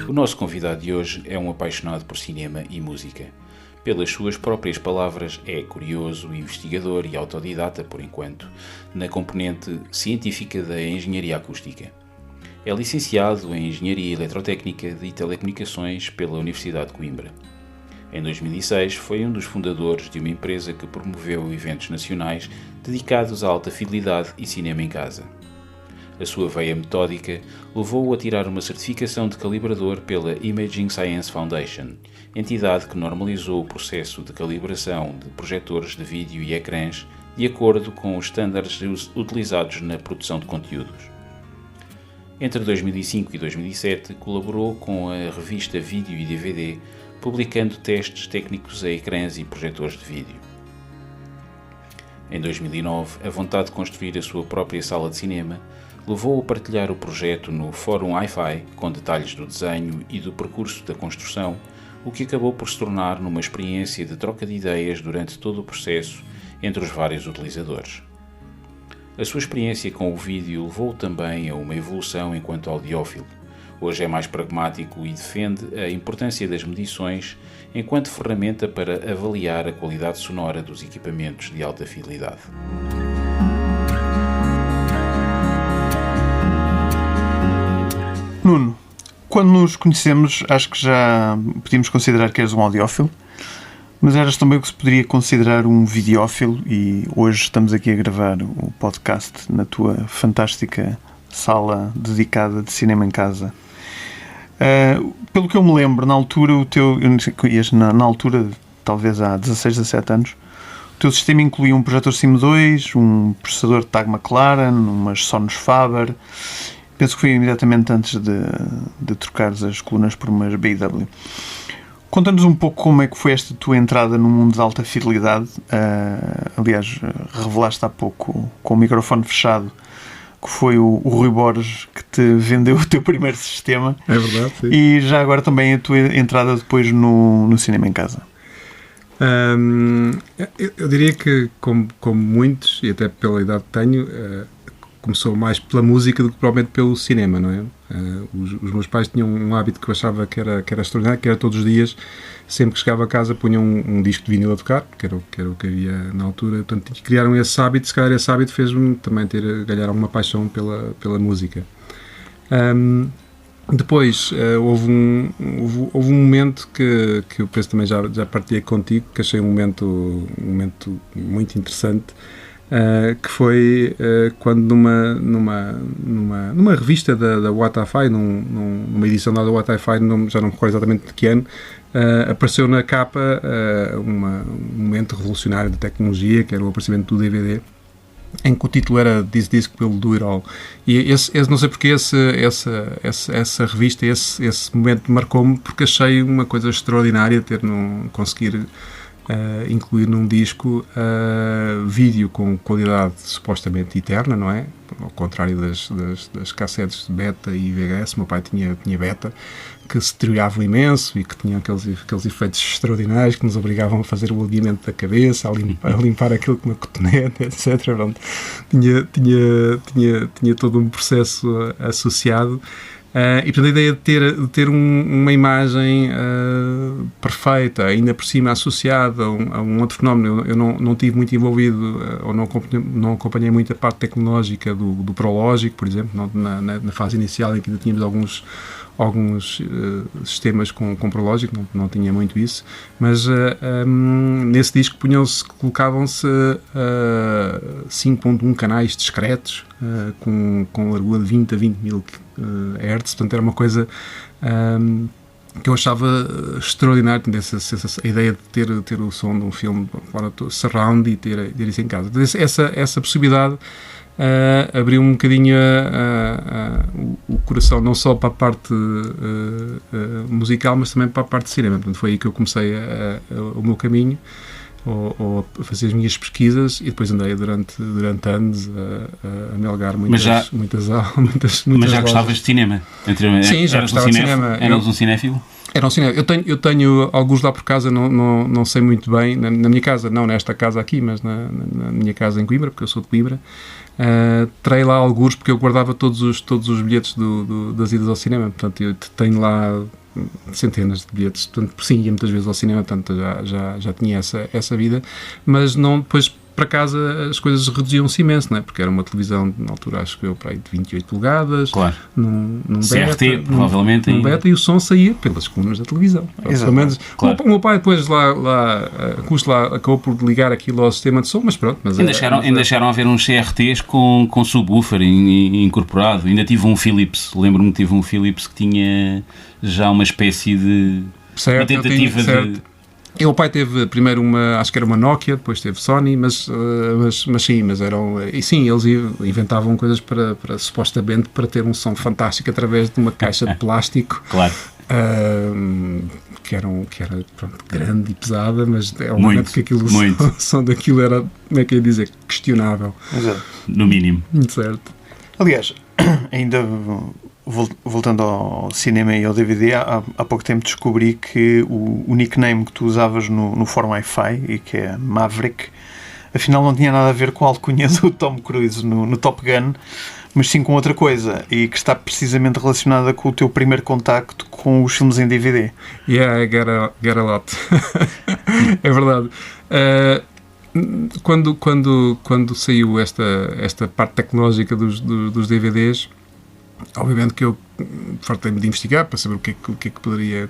O nosso convidado de hoje é um apaixonado por cinema e música. Pelas suas próprias palavras, é curioso, investigador e autodidata, por enquanto, na componente científica da engenharia acústica. É licenciado em Engenharia Eletrotécnica e Telecomunicações pela Universidade de Coimbra. Em 2006, foi um dos fundadores de uma empresa que promoveu eventos nacionais dedicados à alta fidelidade e cinema em casa. A sua veia metódica levou-o a tirar uma certificação de calibrador pela Imaging Science Foundation, entidade que normalizou o processo de calibração de projetores de vídeo e ecrãs de acordo com os estándares utilizados na produção de conteúdos. Entre 2005 e 2007, colaborou com a revista Vídeo e DVD, publicando testes técnicos a ecrãs e projetores de vídeo. Em 2009, a vontade de construir a sua própria sala de cinema levou-o a partilhar o projeto no Fórum Hi-Fi, com detalhes do desenho e do percurso da construção, o que acabou por se tornar numa experiência de troca de ideias durante todo o processo entre os vários utilizadores. A sua experiência com o vídeo levou-o também a uma evolução enquanto audiófilo. Hoje é mais pragmático e defende a importância das medições enquanto ferramenta para avaliar a qualidade sonora dos equipamentos de alta fidelidade. Nuno, quando nos conhecemos, acho que já podíamos considerar que eras um audiófilo, mas eras também o que se poderia considerar um videófilo e hoje estamos aqui a gravar o podcast na tua fantástica sala dedicada de cinema em casa. Pelo que eu me lembro, na altura, na altura, talvez há 16, 17 anos, o teu sistema incluía um projetor Cine 2, um processador TAG McLaren, umas Sonos Faber. Penso que foi imediatamente antes de trocares as colunas por umas BW. Conta-nos um pouco como é que foi esta tua entrada no mundo de alta fidelidade. Aliás, revelaste há pouco, com o microfone fechado, que foi o Rui Borges que te vendeu o teu primeiro sistema. É verdade, sim. E já agora também a tua entrada depois no cinema em casa. Eu diria que, como muitos, e até pela idade que tenho, começou mais pela música do que provavelmente pelo cinema, não é? Os meus pais tinham um hábito que eu achava que era extraordinário, que era todos os dias, sempre que chegava a casa, punham um disco de vinil a tocar, que era o que havia na altura. Portanto, criaram esse hábito. Se calhar esse hábito fez-me também ganhar alguma paixão pela música. Depois houve um momento que eu penso também já partilhei contigo, que achei um momento muito interessante, que foi quando numa revista da What-I-Fi, numa edição da What-I-Fi, já não me recordo exatamente de que ano, apareceu na capa um momento revolucionário da tecnologia, que era o aparecimento do DVD, em que o título era This Disc Will Do It All. E não sei porque essa revista, esse momento marcou-me, porque achei uma coisa extraordinária conseguir incluir num disco vídeo com qualidade supostamente eterna, não é? Ao contrário das cassetes de beta e VHS. Meu pai tinha beta, que se deterioravam imenso e que tinham aqueles efeitos extraordinários que nos obrigavam a fazer o alinhamento da cabeça, a limpar aquilo com uma cotonete, etc. Pronto. Tinha todo um processo associado. E portanto a ideia de ter uma imagem perfeita, ainda por cima associada a um outro fenómeno. Eu não estive muito envolvido, ou não acompanhei muito a parte tecnológica do Prológico, por exemplo, na fase inicial em que ainda tínhamos alguns sistemas com Prológico, não tinha muito isso, mas nesse disco colocavam-se 5.1 canais discretos, com largura de 20 a 20 mil Hz, portanto era uma coisa que eu achava extraordinário, a ideia de ter o som de um filme surround e ter isso em casa. Essa possibilidade abriu um bocadinho o coração, não só para a parte musical, mas também para a parte de cinema. Portanto, foi aí que eu comecei o meu caminho, ou a fazer as minhas pesquisas, e depois andei durante anos a melgar muitas aulas. Mas já gostavas de cinema? Sim, já gostava de cinema. Eras um cinéfilo? Era um cinema. Eu tenho alguns lá por casa, não sei muito bem. Na minha casa, não nesta casa aqui, mas na minha casa em Coimbra, porque eu sou de Coimbra. Terei lá alguns, porque eu guardava todos os bilhetes das idas ao cinema. Portanto, eu tenho lá centenas de bilhetes, portanto, sim, ia muitas vezes ao cinema, portanto, já tinha essa vida, mas não, depois para casa as coisas reduziam-se imenso, não é? Porque era uma televisão, na altura acho que eu para aí de 28 polegadas, claro. num CRT, beta, provavelmente. Num beta, e o som saía pelas colunas da televisão. Pelo menos, claro. O meu pai depois acabou por ligar aquilo ao sistema de som, mas pronto. Mas ainda chegaram a ver uns CRTs com subwoofer incorporado. Ainda tive um Philips, lembro-me que tive um Philips que tinha já uma espécie de uma tentativa de... E o pai teve primeiro acho que era uma Nokia, depois teve Sony, mas eram... E sim, eles inventavam coisas supostamente para ter um som fantástico através de uma caixa de plástico. Claro. Que era pronto, grande e pesada, mas é um momento que aquilo, o som daquilo era, como é que ia dizer, questionável. Exato. No mínimo. Certo. Aliás, ainda... Voltando ao cinema e ao DVD, há pouco tempo descobri que o nickname que tu usavas no fórum Wi-Fi, e que é Maverick, afinal não tinha nada a ver com a alcunha do Tom Cruise no Top Gun, mas sim com outra coisa, e que está precisamente relacionada com o teu primeiro contacto com os filmes em DVD. Yeah, I get a lot. É verdade. Quando saiu esta parte tecnológica dos DVDs, obviamente que eu fartei-me de investigar para saber o que é que poderia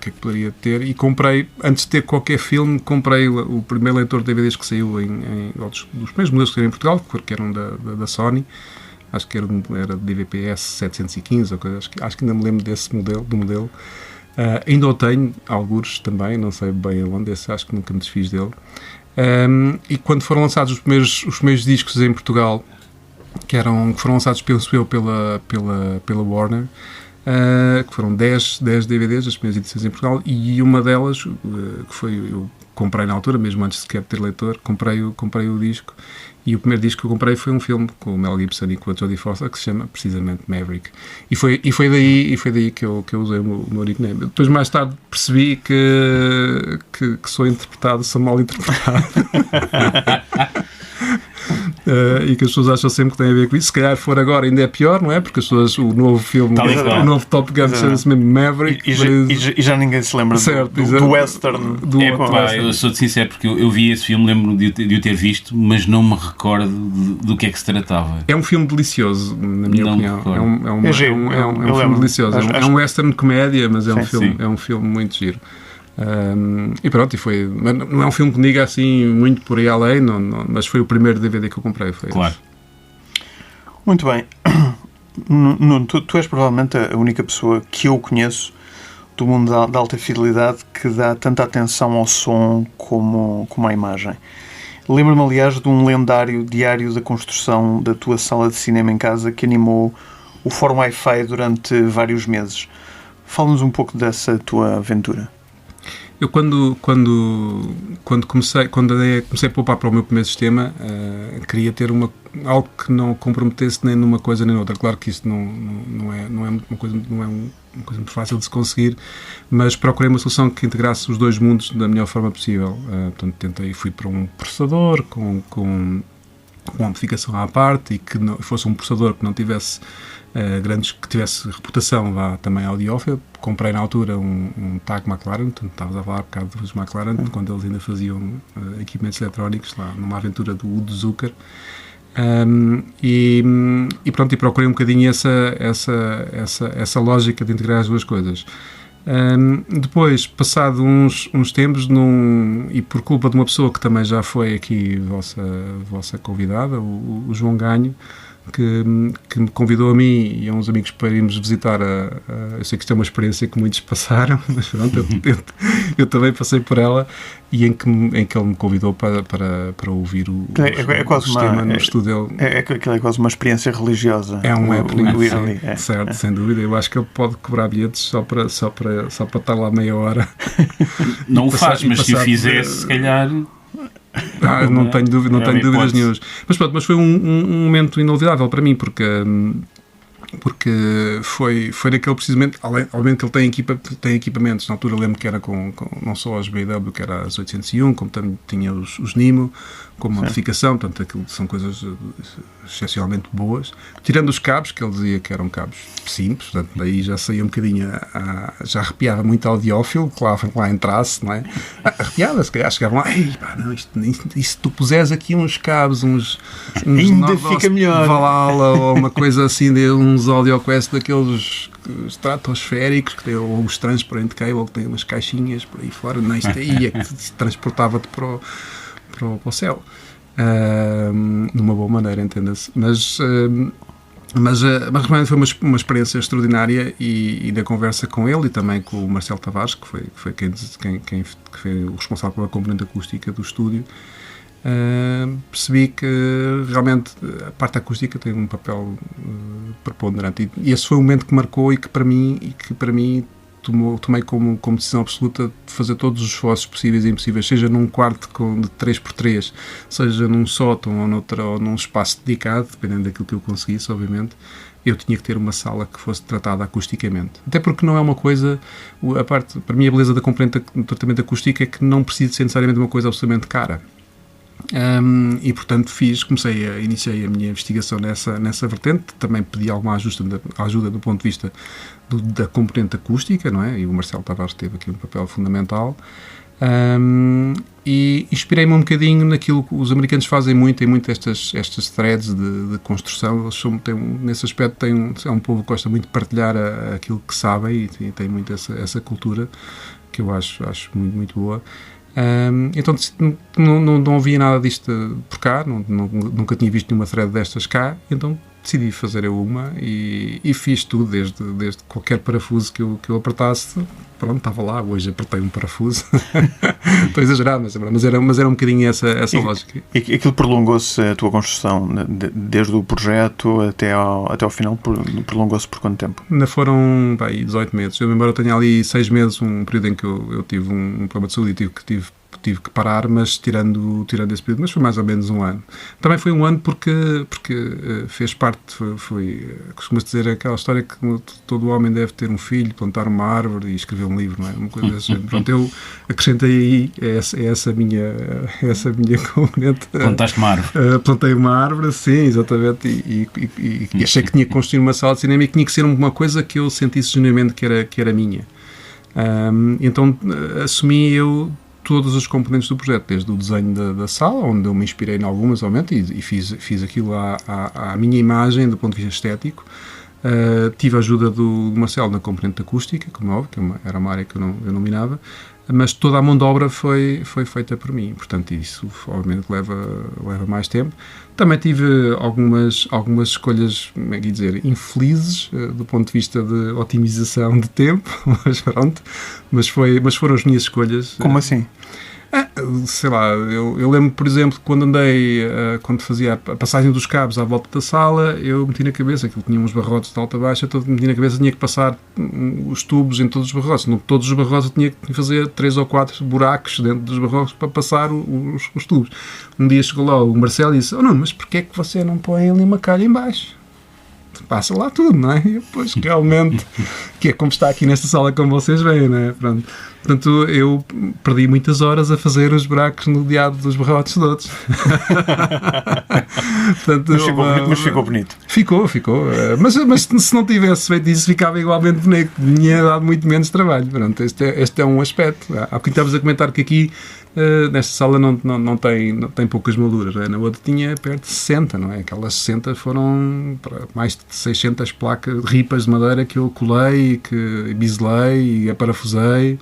ter, e comprei, antes de ter qualquer filme, comprei o primeiro leitor de DVDs que saiu dos primeiros modelos que saíram em Portugal, que eram da Sony, acho que era de DVPS 715, acho que ainda me lembro do modelo. Ainda o tenho, algures também, não sei bem aonde, acho que nunca me desfiz dele. E quando foram lançados os primeiros discos em Portugal, que foram lançados, penso eu, pela Warner, que foram 10 DVDs, as primeiras edições em Portugal, e uma delas, que foi, eu comprei na altura, mesmo antes sequer de ter leitor, comprei o disco, e o primeiro disco que eu comprei foi um filme com o Mel Gibson e com a Jodie Foster, que se chama precisamente Maverick, e foi daí que eu usei o meu nickname. Depois, mais tarde, percebi que sou mal interpretado. E que as pessoas acham sempre que tem a ver com isso. Se calhar for agora ainda é pior, não é? Porque as pessoas, o novo filme, o novo Top Gun chama-se mesmo Maverick, e já ninguém se lembra do western. Eu sou-te sincero, porque eu vi esse filme, lembro-me de o ter visto, mas não me recordo do que é que se tratava. É um filme delicioso, na minha opinião. É um filme delicioso. É um western comédia, mas é um filme muito giro. E pronto, não é um filme que me diga assim muito por aí além, mas foi o primeiro DVD que eu comprei. Claro. Muito bem. Nuno, tu és provavelmente a única pessoa que eu conheço do mundo da alta fidelidade que dá tanta atenção ao som como à imagem. Lembro-me, aliás, de um lendário diário da construção da tua sala de cinema em casa que animou o fórum Wi-Fi durante vários meses. Fala-nos um pouco dessa tua aventura. Eu quando comecei a poupar para o meu primeiro sistema, queria ter algo que não comprometesse nem numa coisa nem noutra. Claro que isto não é uma coisa muito fácil de se conseguir, mas procurei uma solução que integrasse os dois mundos da melhor forma possível. Portanto, fui para um processador com amplificação à parte, e que fosse um processador que não tivesse que tivesse reputação também audiófila. Comprei na altura um TAG McLaren, portanto estavas a falar um bocado dos McLaren, quando eles ainda faziam equipamentos eletrónicos, lá numa aventura do Udo Zucker. E pronto, e procurei um bocadinho essa lógica de integrar as duas coisas. Depois, passado uns tempos, e por culpa de uma pessoa que também já foi aqui vossa convidada, o João Ganho, que me convidou a mim e a uns amigos para irmos visitar eu sei que isto é uma experiência que muitos passaram, mas pronto, eu também passei por ela, e em que ele me convidou para ouvir o sistema no estúdio dele. É quase uma experiência religiosa. É um happening, certo, sem dúvida. Eu acho que ele pode cobrar bilhetes só para estar lá meia hora. Não o faz, mas se o fizesse, se calhar... não tenho dúvidas nenhumas. Mas foi um momento inolvidável para mim, porque porque foi naquele precisamente, obviamente que ele tem equipamentos, na altura lembro que era com não só as BMW, que era as 801, como também tinha os Nimo, com modificação, portanto aquilo são coisas excepcionalmente boas, tirando os cabos, que ele dizia que eram cabos simples, portanto daí já saía um bocadinho, já arrepiava muito audiófilo, que lá entrasse, não é? Arrepiava, se calhar chegavam lá, ei, pá, não, isto, se tu puseres aqui uns cabos, uns ainda fica melhor, Valhalla, ou uma coisa assim, de uns AudioQuest daqueles estratosféricos, que tem, ou os Transparent Cable, que tem umas caixinhas por aí fora, não, isto aí é que transportava-te para o céu, de uma boa maneira, entenda-se, mas realmente foi uma experiência extraordinária, e na conversa com ele e também com o Marcelo Tavares, que foi quem foi o responsável pela componente acústica do estúdio, percebi que realmente a parte acústica tem um papel preponderante, e esse foi o momento que marcou e que para mim tomei como decisão absoluta de fazer todos os esforços possíveis e impossíveis, seja num quarto de 3x3, seja num sótão ou num espaço dedicado, dependendo daquilo que eu conseguisse, obviamente, eu tinha que ter uma sala que fosse tratada acusticamente. Até porque não é uma coisa, para mim a beleza da componente do tratamento acústico é que não precisa ser necessariamente uma coisa absolutamente cara. E portanto iniciei a minha investigação nessa vertente, também pedi alguma ajuda do ponto de vista da componente acústica, não é? E o Marcelo Tavares teve aqui um papel fundamental, e inspirei-me um bocadinho naquilo que os americanos fazem muito, tem muito estas threads de construção. Eles nesse aspecto é um povo que gosta muito de partilhar aquilo que sabem, e tem muito essa cultura que eu acho muito, muito boa. Então não havia nada disto por cá, nunca tinha visto nenhuma thread destas cá, então decidi fazer eu uma, e fiz tudo, desde qualquer parafuso que eu apertasse. Pronto, estava lá, hoje apertei um parafuso. Estou a exagerar, mas era um bocadinho essa lógica. E aquilo prolongou-se, a tua construção, desde o projeto até ao final, prolongou-se por quanto tempo? Ainda foram 18 meses. Embora eu tenha ali 6 meses, um período em que eu tive um problema de saúde e tive que parar, mas tirando esse período, mas foi mais ou menos um ano. Também foi um ano porque fez parte, costuma-se dizer aquela história que todo homem deve ter um filho, plantar uma árvore e escrever um livro, não é? Uma coisa assim. Pronto, eu acrescentei aí essa minha componente. Plantaste uma árvore. Plantei uma árvore, sim, exatamente, e achei que tinha que construir uma sala de cinema e que tinha que ser uma coisa que eu sentisse genuinamente que era minha. Então assumi eu todas as componentes do projeto, desde o desenho da sala, onde eu me inspirei em algumas, obviamente, e fiz aquilo à minha imagem, do ponto de vista estético. Tive a ajuda do Marcelo na componente acústica, como é óbvio, que era uma área que eu não dominava, mas toda a mão de obra foi feita por mim, portanto isso obviamente leva mais tempo. Também tive algumas escolhas, como é que dizer, infelizes, do ponto de vista de otimização de tempo, mas pronto, mas foram as minhas escolhas. Como assim? Sei lá, eu lembro, por exemplo, quando fazia a passagem dos cabos à volta da sala, eu meti na cabeça, aquilo tinha uns barrotes de alta a baixa, meti na cabeça, tinha que passar os tubos em todos os barrotes. Não todos os barrotes eu tinha que fazer 3 ou 4 buracos dentro dos barrotes para passar os tubos. Um dia chegou lá o Marcelo e disse: "Oh não, mas porquê é que você não põe ali uma calha em baixo? Passa lá tudo, não é?" E depois realmente, que é como está aqui nesta sala, como vocês veem, não é? Pronto. Portanto, eu perdi muitas horas a fazer os buracos no diabo dos barrotes todos. Portanto, mas ficou bonito. Ficou. Mas se não tivesse feito isso, ficava igualmente bonito. Tinha dado muito menos trabalho. Pronto, este é um aspecto. Há bocadinho estavas a comentar que aqui, nesta sala, não tem poucas molduras. Não é? Na outra tinha perto de 60, não é? Aquelas 60 foram para mais de 600 placas, ripas de madeira que eu colei, que biselei e aparafusei.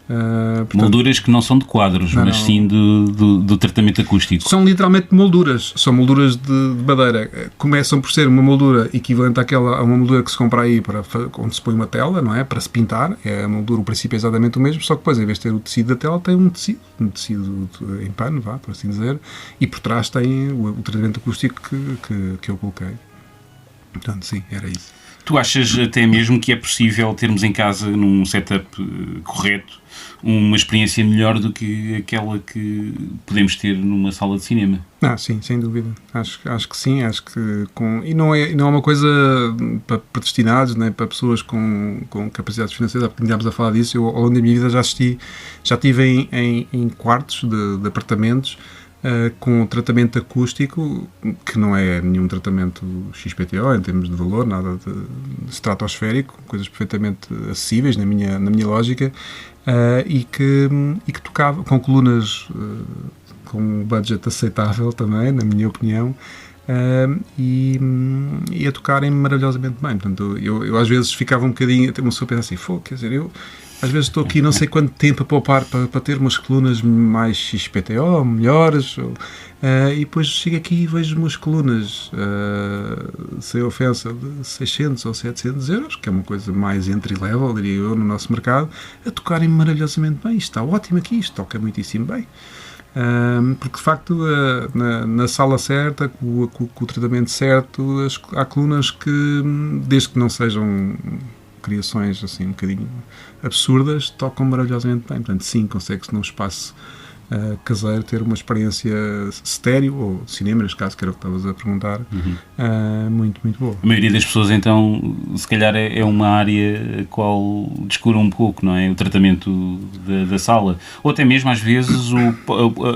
Portanto, molduras que não são de quadros, mas sim do tratamento acústico. São literalmente molduras, são molduras de madeira. Começam por ser uma moldura equivalente a uma moldura que se compra aí onde se põe uma tela, não é? Para se pintar. É a moldura, o princípio é exatamente o mesmo, só que depois, em vez de ter o tecido da tela, tem um tecido em pano, por assim dizer, e por trás tem o tratamento acústico que eu coloquei. Portanto, sim, era isso. Tu achas até mesmo que é possível termos em casa, num setup correto, uma experiência melhor do que aquela que podemos ter numa sala de cinema? Sim, sem dúvida. Acho que sim, acho que e não é uma coisa para predestinados, nem para pessoas com capacidades financeiras. Há pouco tínhamos a falar disso. Eu, ao longo da minha vida, já estive em quartos de apartamentos com tratamento acústico, que não é nenhum tratamento XPTO em termos de valor, nada de estratosférico, coisas perfeitamente acessíveis na minha lógica, e que tocava com colunas com um budget aceitável também, na minha opinião, e a tocarem maravilhosamente bem. Portanto, eu às vezes ficava um bocadinho, uma pessoa pensa assim, quer dizer, eu às vezes estou aqui não sei quanto tempo a poupar para ter umas colunas mais XPTO, melhores, e depois chego aqui e vejo umas colunas, sem ofensa, de 600 ou 700 euros, que é uma coisa mais entry-level, diria eu, no nosso mercado, a tocarem maravilhosamente bem. Isto está ótimo aqui, isto toca muitíssimo bem. Porque de facto na sala certa, com o tratamento certo, há colunas que, desde que não sejam criações assim um bocadinho absurdas, tocam maravilhosamente bem. Portanto, sim, consegue-se num espaço caseiro ter uma experiência estéreo, ou cinema, neste caso, que era o que estavas a perguntar, muito, muito boa. A maioria das pessoas, então, se calhar é uma área a qual descura um pouco, não é? O tratamento da sala. Ou até mesmo, às vezes,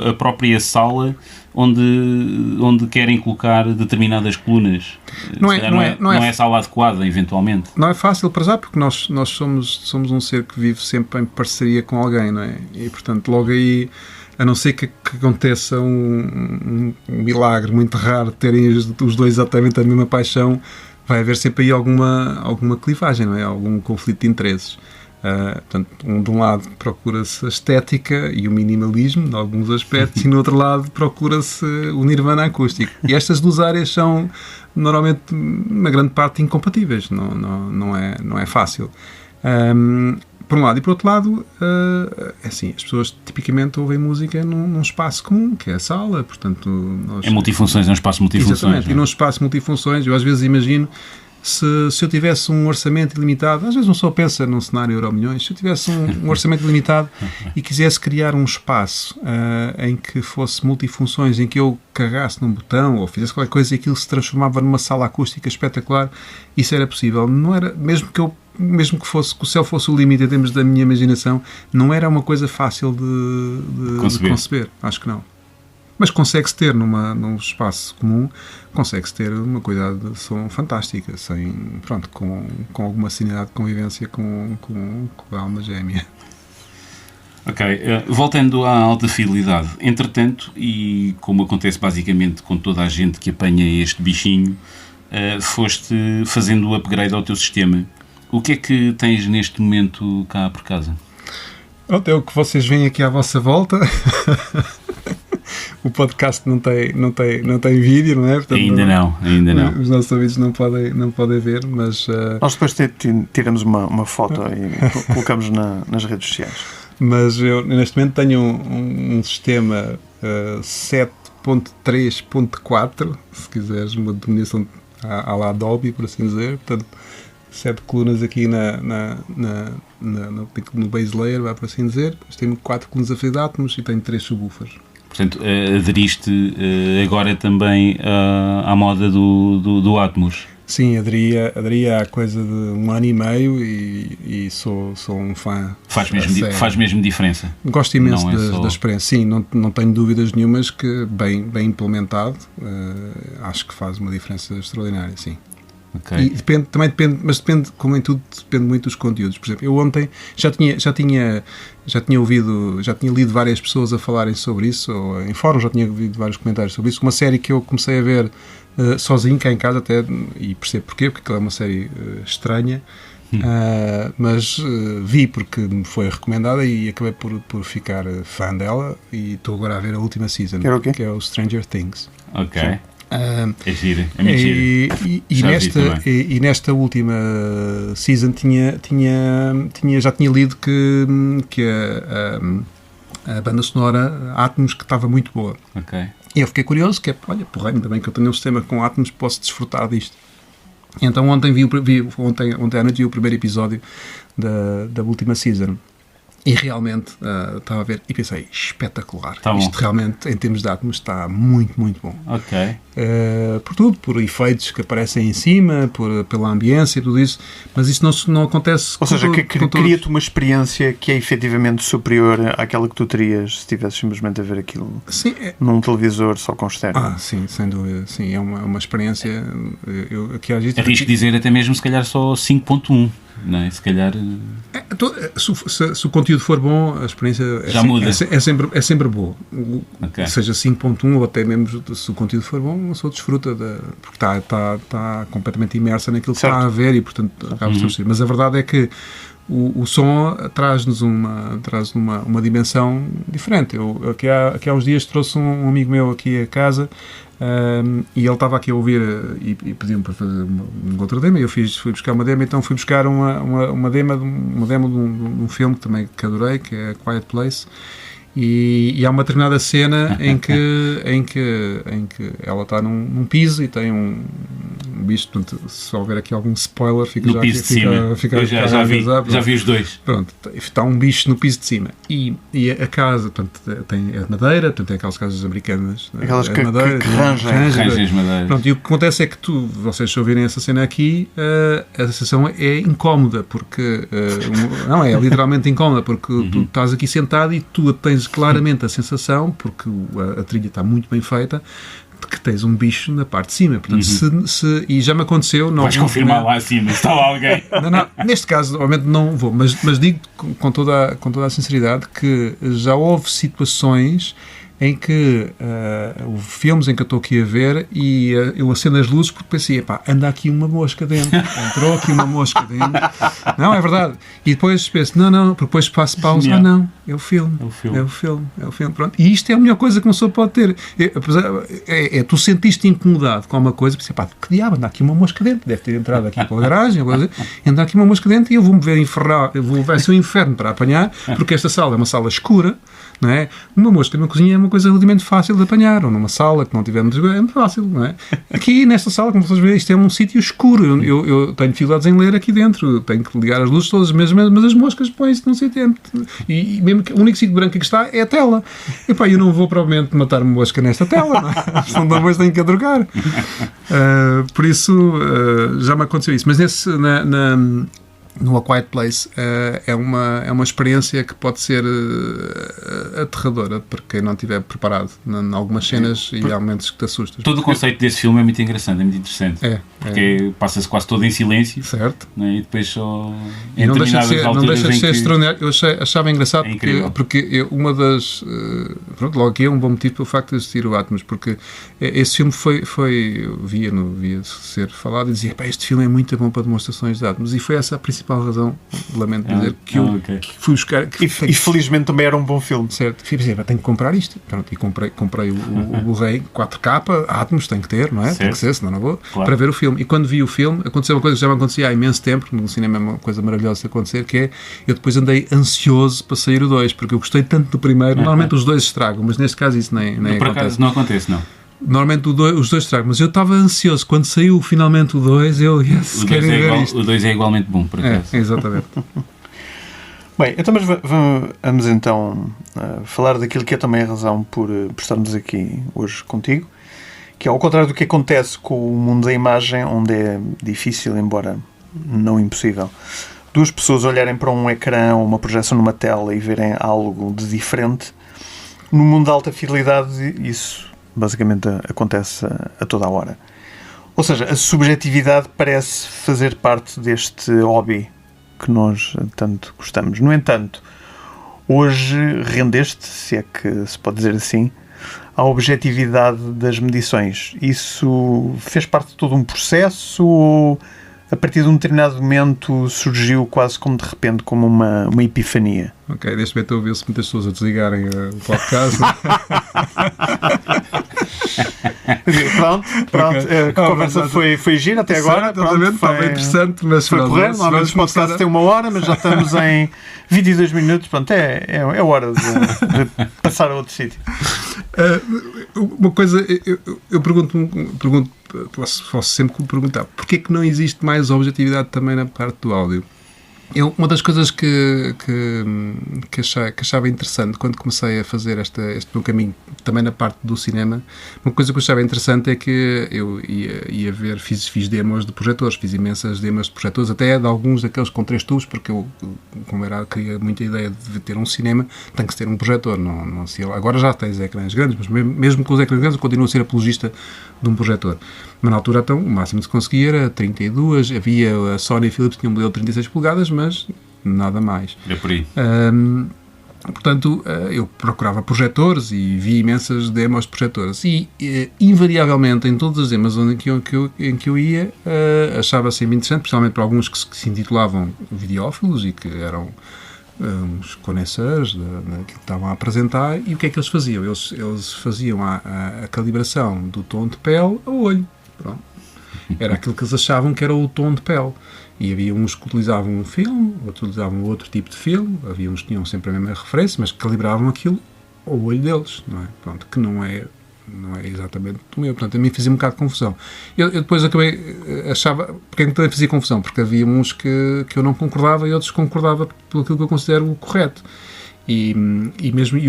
a própria sala onde querem colocar determinadas colunas. Não é a sala adequada, eventualmente. Não é fácil para já, porque nós somos um ser que vive sempre em parceria com alguém, não é? E, portanto, logo aí, a não ser que aconteça um milagre muito raro de terem os dois exatamente a mesma paixão, vai haver sempre aí alguma clivagem, não é? Algum conflito de interesses. Portanto, de um lado procura-se a estética e o minimalismo, em alguns aspectos, e no outro lado procura-se o nirvana acústico. E estas duas áreas são, normalmente, na grande parte, incompatíveis. Não é fácil. Por um lado. E por outro lado, assim, as pessoas tipicamente ouvem música num espaço comum, que é a sala. Portanto, é multifunções, é um espaço multifunções. Exatamente, e num espaço multifunções, eu às vezes imagino, se eu tivesse um orçamento ilimitado, às vezes não só pensa num cenário Euromilhões, se eu tivesse um orçamento ilimitado e quisesse criar um espaço em que fosse multifunções, em que eu carregasse num botão ou fizesse qualquer coisa e aquilo se transformava numa sala acústica espetacular, isso era possível. Não era, mesmo que o céu fosse o limite em termos da minha imaginação, não era uma coisa fácil de conceber. Acho que não. Mas consegue-se ter num espaço comum, consegue-se ter uma qualidade de som fantástica, com alguma sanidade de convivência com a alma gêmea. Ok, voltando à alta fidelidade, entretanto, e como acontece basicamente com toda a gente que apanha este bichinho, foste fazendo o upgrade ao teu sistema. O que é que tens neste momento cá por casa? É o que vocês veem aqui à vossa volta. O podcast não tem vídeo, não é? Portanto, ainda não. Os nossos ouvintes não podem ver, mas... Nós depois tiramos uma foto e colocamos nas redes sociais. Mas eu, neste momento, tenho um sistema 7.3.4, se quiseres, uma denominação à la Dolby, por assim dizer. Portanto, 7 colunas aqui no base layer, vai por assim dizer. Depois tenho 4 colunas a fazer átomos e tenho 3 subwoofers. Portanto, aderiste agora também à moda do Atmos? Sim, aderi há coisa de 1 ano e meio e sou um fã. Faz mesmo diferença? Gosto imenso da experiência. Sim, não tenho dúvidas nenhumas que, bem implementado, acho que faz uma diferença extraordinária, sim. Okay. E depende, como em tudo, depende muito dos conteúdos. Por exemplo, eu ontem já tinha lido várias pessoas a falarem sobre isso, ou em fóruns já tinha ouvido vários comentários sobre isso. Uma série que eu comecei a ver sozinho cá em casa até, e percebo porquê, porque ela é uma série estranha, mas vi porque me foi recomendada e acabei por ficar fã dela, e estou agora a ver a última season, que é o Stranger Things. Ok. É giro, é mentira. E nesta última season já tinha lido que a banda sonora Atmos, que estava muito boa. Okay. E eu fiquei curioso, ainda bem que eu tenho um sistema com Atmos, posso desfrutar disto. Então ontem à noite vi o primeiro episódio da última season. E realmente estava a ver e pensei, espetacular. Tá, isto realmente, em termos de Atmos, está muito, muito bom. Ok. Por tudo, por efeitos que aparecem em cima, pela ambiência e tudo isso, mas isso não acontece. Ou seja, cria-te uma experiência que é efetivamente superior àquela que tu terias se estivesse simplesmente a ver aquilo num televisor só com externo. Sim, sem dúvida. Sim, é uma experiência. Arrisco dizer até mesmo, se calhar, só 5.1. Não é? Se calhar... Se o conteúdo for bom, a experiência já muda. É sempre boa. Okay. Seja 5.1 ou até mesmo se o conteúdo for bom, a pessoa desfruta porque está completamente imersa naquilo que está a ver e, portanto, acaba por ser. Mas a verdade é que o som traz-nos uma dimensão diferente. Eu aqui há uns dias trouxe um amigo meu aqui a casa. E ele estava aqui a ouvir e pediu-me para fazer uma outra demo e eu fui buscar uma demo, então fui buscar uma demo de um filme que adorei, que é Quiet Place, e há uma determinada cena em que ela está num piso e tem um bicho, portanto, se houver aqui algum spoiler, fica no já piso de cima. Eu já vi os dois. Pronto, está um bicho no piso de cima e a casa, portanto, tem a madeira, portanto, tem aquelas casas americanas, aquelas que rangem madeira. Pronto, e o que acontece é que vocês se ouvirem essa cena aqui, a sensação é incómoda, porque não é literalmente incómoda, porque tu estás aqui sentado e tu tens claramente a sensação, porque a trilha está muito bem feita, que tens um bicho na parte de cima. Portanto, e já me aconteceu... Vais confirmar lá acima, está lá alguém. Não, neste caso, obviamente não vou, mas digo com toda a sinceridade que já houve situações em que filmes em que eu estou aqui a ver e eu acendo as luzes porque pensei, anda aqui uma mosca dentro, entrou aqui uma mosca dentro. Não, é verdade. E depois penso, não, porque depois passo pausa, é o filme. Pronto. E isto é a melhor coisa que uma pessoa pode ter. Tu sentiste incomodado com uma coisa, pensei, que diabo, anda aqui uma mosca dentro, deve ter entrado aqui pela garagem, anda aqui uma mosca dentro e eu vou-me ver vai ser um inferno para apanhar, porque esta sala é uma sala escura, não é? Uma mosca numa cozinha é uma coisa relativamente fácil de apanhar, ou numa sala que não tivermos, é muito fácil, não é? Aqui nesta sala, como vocês veem, isto é um sítio escuro, eu tenho dificuldades em ler aqui dentro, tenho que ligar as luzes todas, mas as moscas põem-se num sítio, e mesmo que o único sítio branco que está é a tela, eu não vou provavelmente matar uma mosca nesta tela, não é? Senão depois tenho que a drogar. Por isso já me aconteceu isso, mas no A Quiet Place é uma experiência que pode ser aterradora para quem não estiver preparado em algumas cenas e há momentos que te assustas. Todo o conceito desse filme é muito engraçante, é muito interessante, porque passa-se quase todo em silêncio, certo? Né? E depois só e não deixa de ser extraordinário. Eu achava engraçado porque uma das logo aqui é um bom motivo pelo facto de existir o Atmos, porque esse filme via ser falado e dizia, este filme é muito bom para demonstrações de Atmos, e foi essa a principal razão, lamento dizer, que eu fui buscar. E felizmente também era um bom filme. Certo. Fui dizer, tenho que comprar isto. Pronto, e comprei o Blu-ray 4K, Atmos tem que ter, não é? Certo. Tem que ser, senão não vou, para ver o filme. E quando vi o filme, aconteceu uma coisa que já me acontecia há imenso tempo, no cinema é uma coisa maravilhosa de acontecer, que é, eu depois andei ansioso para sair o 2, porque eu gostei tanto do primeiro, normalmente os dois estragam, mas neste caso isso nem por acontece. Acaso não acontece, não. Normalmente os dois tragam, mas eu estava ansioso. Quando saiu finalmente o 2, quero ver isto. O 2 é igualmente bom, por acaso. Exatamente. Bem, então vamos então falar daquilo que é também a razão por estarmos aqui hoje contigo, que é ao contrário do que acontece com o mundo da imagem, onde é difícil, embora não impossível, duas pessoas olharem para um ecrã ou uma projeção numa tela e verem algo de diferente. No mundo da alta fidelidade, isso basicamente acontece a toda a hora. Ou seja, a subjetividade parece fazer parte deste hobby que nós tanto gostamos. No entanto, hoje rendeste, se é que se pode dizer assim, à objetividade das medições. Isso fez parte de todo um processo ou a partir de um determinado momento surgiu quase como de repente, como uma epifania? Ok, neste momento ouviu-se muitas pessoas a desligarem o podcast. Pronto. A conversa foi gira até agora. Está bem interessante, mas foi correr. Normalmente o podcast tem 1 hora, mas já estamos em 22 minutos. Pronto, é hora de passar a outro sítio. Uma coisa, eu pergunto, posso sempre perguntar, porquê que não existe mais objetividade também na parte do áudio? Uma das coisas que achava interessante quando comecei a fazer este meu caminho, também na parte do cinema, uma coisa que eu achava interessante é que eu ia ver, fiz demos de projetores, fiz imensas demos de projetores, até de alguns daqueles com 3 tubos, porque eu, queria muita ideia de ter um cinema, tem que ter um projetor, não se, agora já tens ecrãs grandes, mas mesmo com os ecrãs grandes eu continuo a ser apologista de um projetor. Mas na altura, então, o máximo que se conseguia era 32, havia a Sony Philips tinha um modelo de 36 polegadas, mas nada mais. É por aí. Portanto, eu procurava projetores e vi imensas demos de projetores e, invariavelmente, em todas as demos em que eu ia, achava-se interessante, principalmente para alguns que se intitulavam videófilos e que eram uns conhecedores daquilo que estavam a apresentar. E o que é que eles faziam? Eles faziam a calibração do tom de pele a olho. Pronto. Era aquilo que eles achavam que era o tom de pele. E havia uns que utilizavam um filme, outros utilizavam outro tipo de filme, havia uns que tinham sempre a mesma referência, mas que calibravam aquilo ao olho deles, não é? Pronto, que não é exatamente o meu. Portanto, a mim fazia um bocado de confusão. Eu depois achava... Porque também fazia confusão? Porque havia uns que eu não concordava e outros concordava pelo que eu considero o correto. E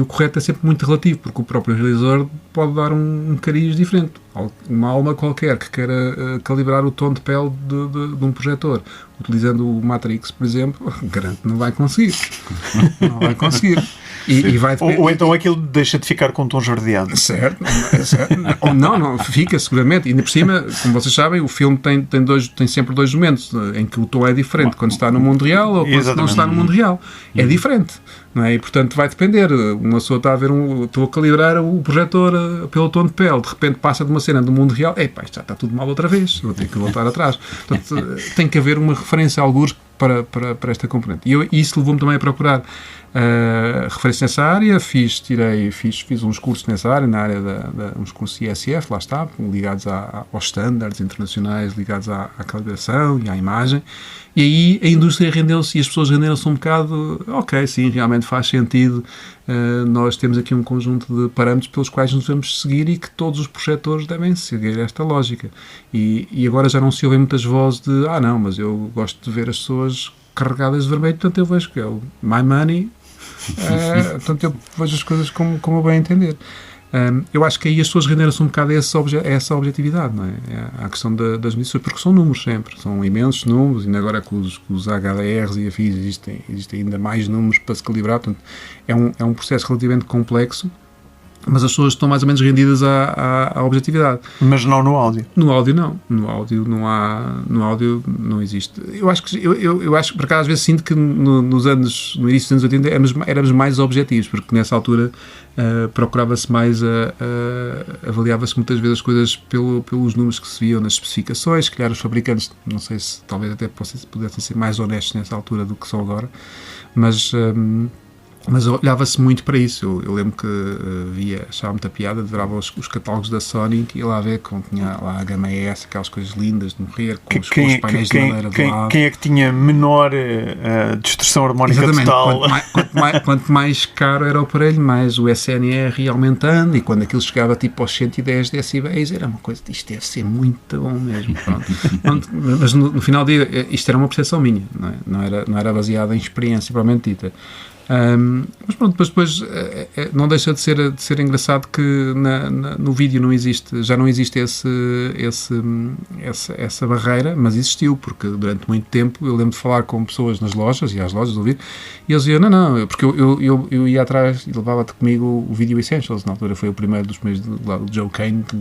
o correto é sempre muito relativo, porque o próprio realizador pode dar um cariz diferente. Uma alma qualquer que queira calibrar o tom de pele de um projetor, utilizando o Matrix, por exemplo, garanto que não vai conseguir. Não vai conseguir. E vai ou então aquilo deixa de ficar com um tom jardeado. Certo. Ou não, fica seguramente. E ainda por cima, como vocês sabem, o filme tem sempre 2 momentos em que o tom é diferente, quando está no mundo real ou quando não está no mundo real. É diferente. Não é? E, portanto, vai depender. Uma pessoa estou a calibrar o projetor pelo tom de pele, de repente passa de uma cena do mundo real, isto já está tudo mal outra vez, vou ter que voltar atrás. Portanto, tem que haver uma referência a algures para esta componente. E isso levou-me também a procurar referência nessa área. Fiz uns cursos nessa área, na área uns cursos ISF, lá está, ligados aos estándares internacionais, ligados à calibração e à imagem. E aí a indústria rendeu-se e as pessoas renderam-se um bocado, ok, sim, realmente faz sentido, nós temos aqui um conjunto de parâmetros pelos quais nos devemos seguir e que todos os projetores devem seguir esta lógica. E agora já não se ouvem muitas vozes de, não, mas eu gosto de ver as pessoas carregadas de vermelho, portanto eu vejo que é o my money, portanto eu vejo as coisas como eu bem entender. Eu acho que aí as pessoas renderam-se um bocado a essa objetividade, não é? A questão das medições, porque são números sempre, são imensos números, e agora com os HDRs e afins existem ainda mais números para se calibrar, portanto é um processo relativamente complexo, mas as pessoas estão mais ou menos rendidas à objetividade. Mas não no áudio? No áudio não. No áudio não existe. Eu acho que, por acaso, às vezes sinto que no início dos anos 80 éramos mais objetivos, porque nessa altura procurava-se mais, avaliava-se muitas vezes as coisas pelos números que se viam nas especificações, que os fabricantes, não sei se talvez até pudessem ser mais honestos nessa altura do que são agora, mas olhava-se muito para isso. Eu lembro que achava muita piada, adorava os catálogos da Sony, que ia lá ver, tinha lá a gama ES, aquelas coisas lindas de morrer, com os painéis de madeira do lado. Quem é que tinha menor distorção harmónica total? Quanto mais caro era o aparelho, mais o SNR ia aumentando, e quando aquilo chegava tipo aos 110 decibéis, era uma coisa, isto deve ser muito bom mesmo. Pronto. Mas no final do dia, isto era uma percepção minha, não era baseada em experiência propriamente dita. Mas pronto, depois não deixa de ser engraçado que no vídeo já não existe essa barreira, mas existiu, porque durante muito tempo eu lembro de falar com pessoas nas lojas, e às lojas do vídeo, e eles diziam, não, porque eu ia atrás e levava-te comigo o Video Essentials, na altura foi o primeiro dos primeiros do Joe Kane, que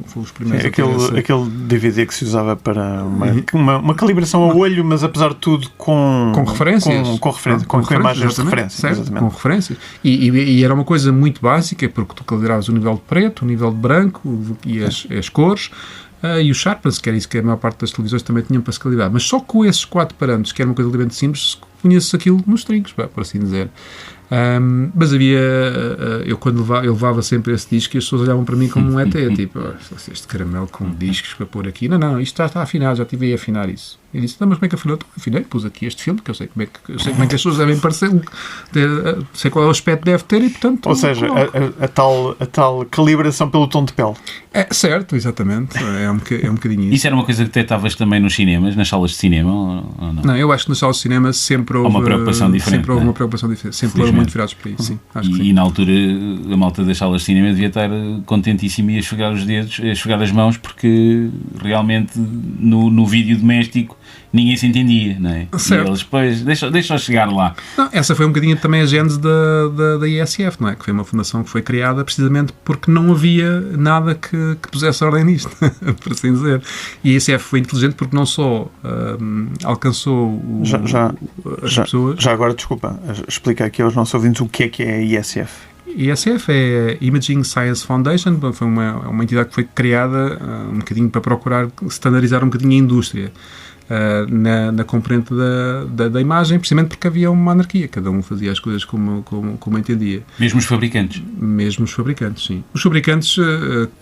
foi os primeiros. Aquele DVD que se usava para uma calibração ao olho, mas apesar de tudo com referências, com imagens de referência. Certo, com referências. E era uma coisa muito básica, porque tu calibravas o nível de preto, o nível de branco e as cores, e o sharpness, que era isso que a maior parte das televisões também tinham para se calibrar. Mas só com esses 4 parâmetros, que era uma coisa relativamente simples, conheces aquilo nos trincos, por assim dizer. Mas havia, eu quando eu levava sempre esse disco e as pessoas olhavam para mim como um ET, tipo, este caramelo com discos para pôr aqui, não, isto está afinado, já tive a afinar isso. E disse, não, mas como é que afinou? Afinei, pus aqui este filme, que eu sei como é que as pessoas devem parecer, sei qual é o aspecto que deve ter e, portanto... Ou seja, a tal calibração pelo tom de pele. É, certo, exatamente, é um bocadinho isso. Isso era uma coisa que detectavas também nos cinemas, nas salas de cinema, ou não? Não, eu acho que nas salas de cinema sempre houve uma preocupação diferente. Sempre houve uma preocupação diferente, sempre foram muito virados para isso, sim. Acho que sim. E na altura a malta das salas de cinema devia estar contentíssima e a esfregar os dedos, a esfregar as mãos, porque realmente no vídeo doméstico ninguém se entendia, não é? Certo. E eles, pois, deixa chegar lá. Não, essa foi um bocadinho também a gênese da ISF, não é? Que foi uma fundação que foi criada precisamente porque não havia nada que pusesse ordem nisto, por assim dizer. E a ISF foi inteligente porque não só alcançou as pessoas... Já agora, desculpa, explica aqui aos nossos ouvintes o que é a ISF. ISF é Imaging Science Foundation, foi uma entidade que foi criada um bocadinho para procurar standardizar um bocadinho a indústria. Na componente da imagem, precisamente porque havia uma anarquia, cada um fazia as coisas como entendia. Mesmo os fabricantes? Mesmo os fabricantes, sim. Os fabricantes,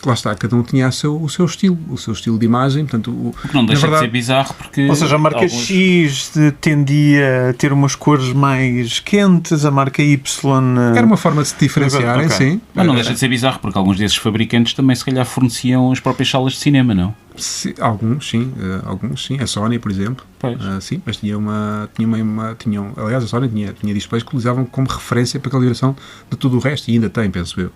lá está, cada um tinha o seu estilo de imagem, portanto... O que não deixa de ser bizarro, porque... Ou seja, a marca X tendia a ter umas cores mais quentes, a marca Y... Era uma forma de se diferenciarem, okay. Sim. Mas não deixa de ser bizarro, porque alguns desses fabricantes também, se calhar, forneciam as próprias salas de cinema, não? Sim, alguns sim. A Sony, por exemplo. Sim, mas aliás, a Sony tinha displays que utilizavam como referência para a calibração de tudo o resto, e ainda tem, penso eu.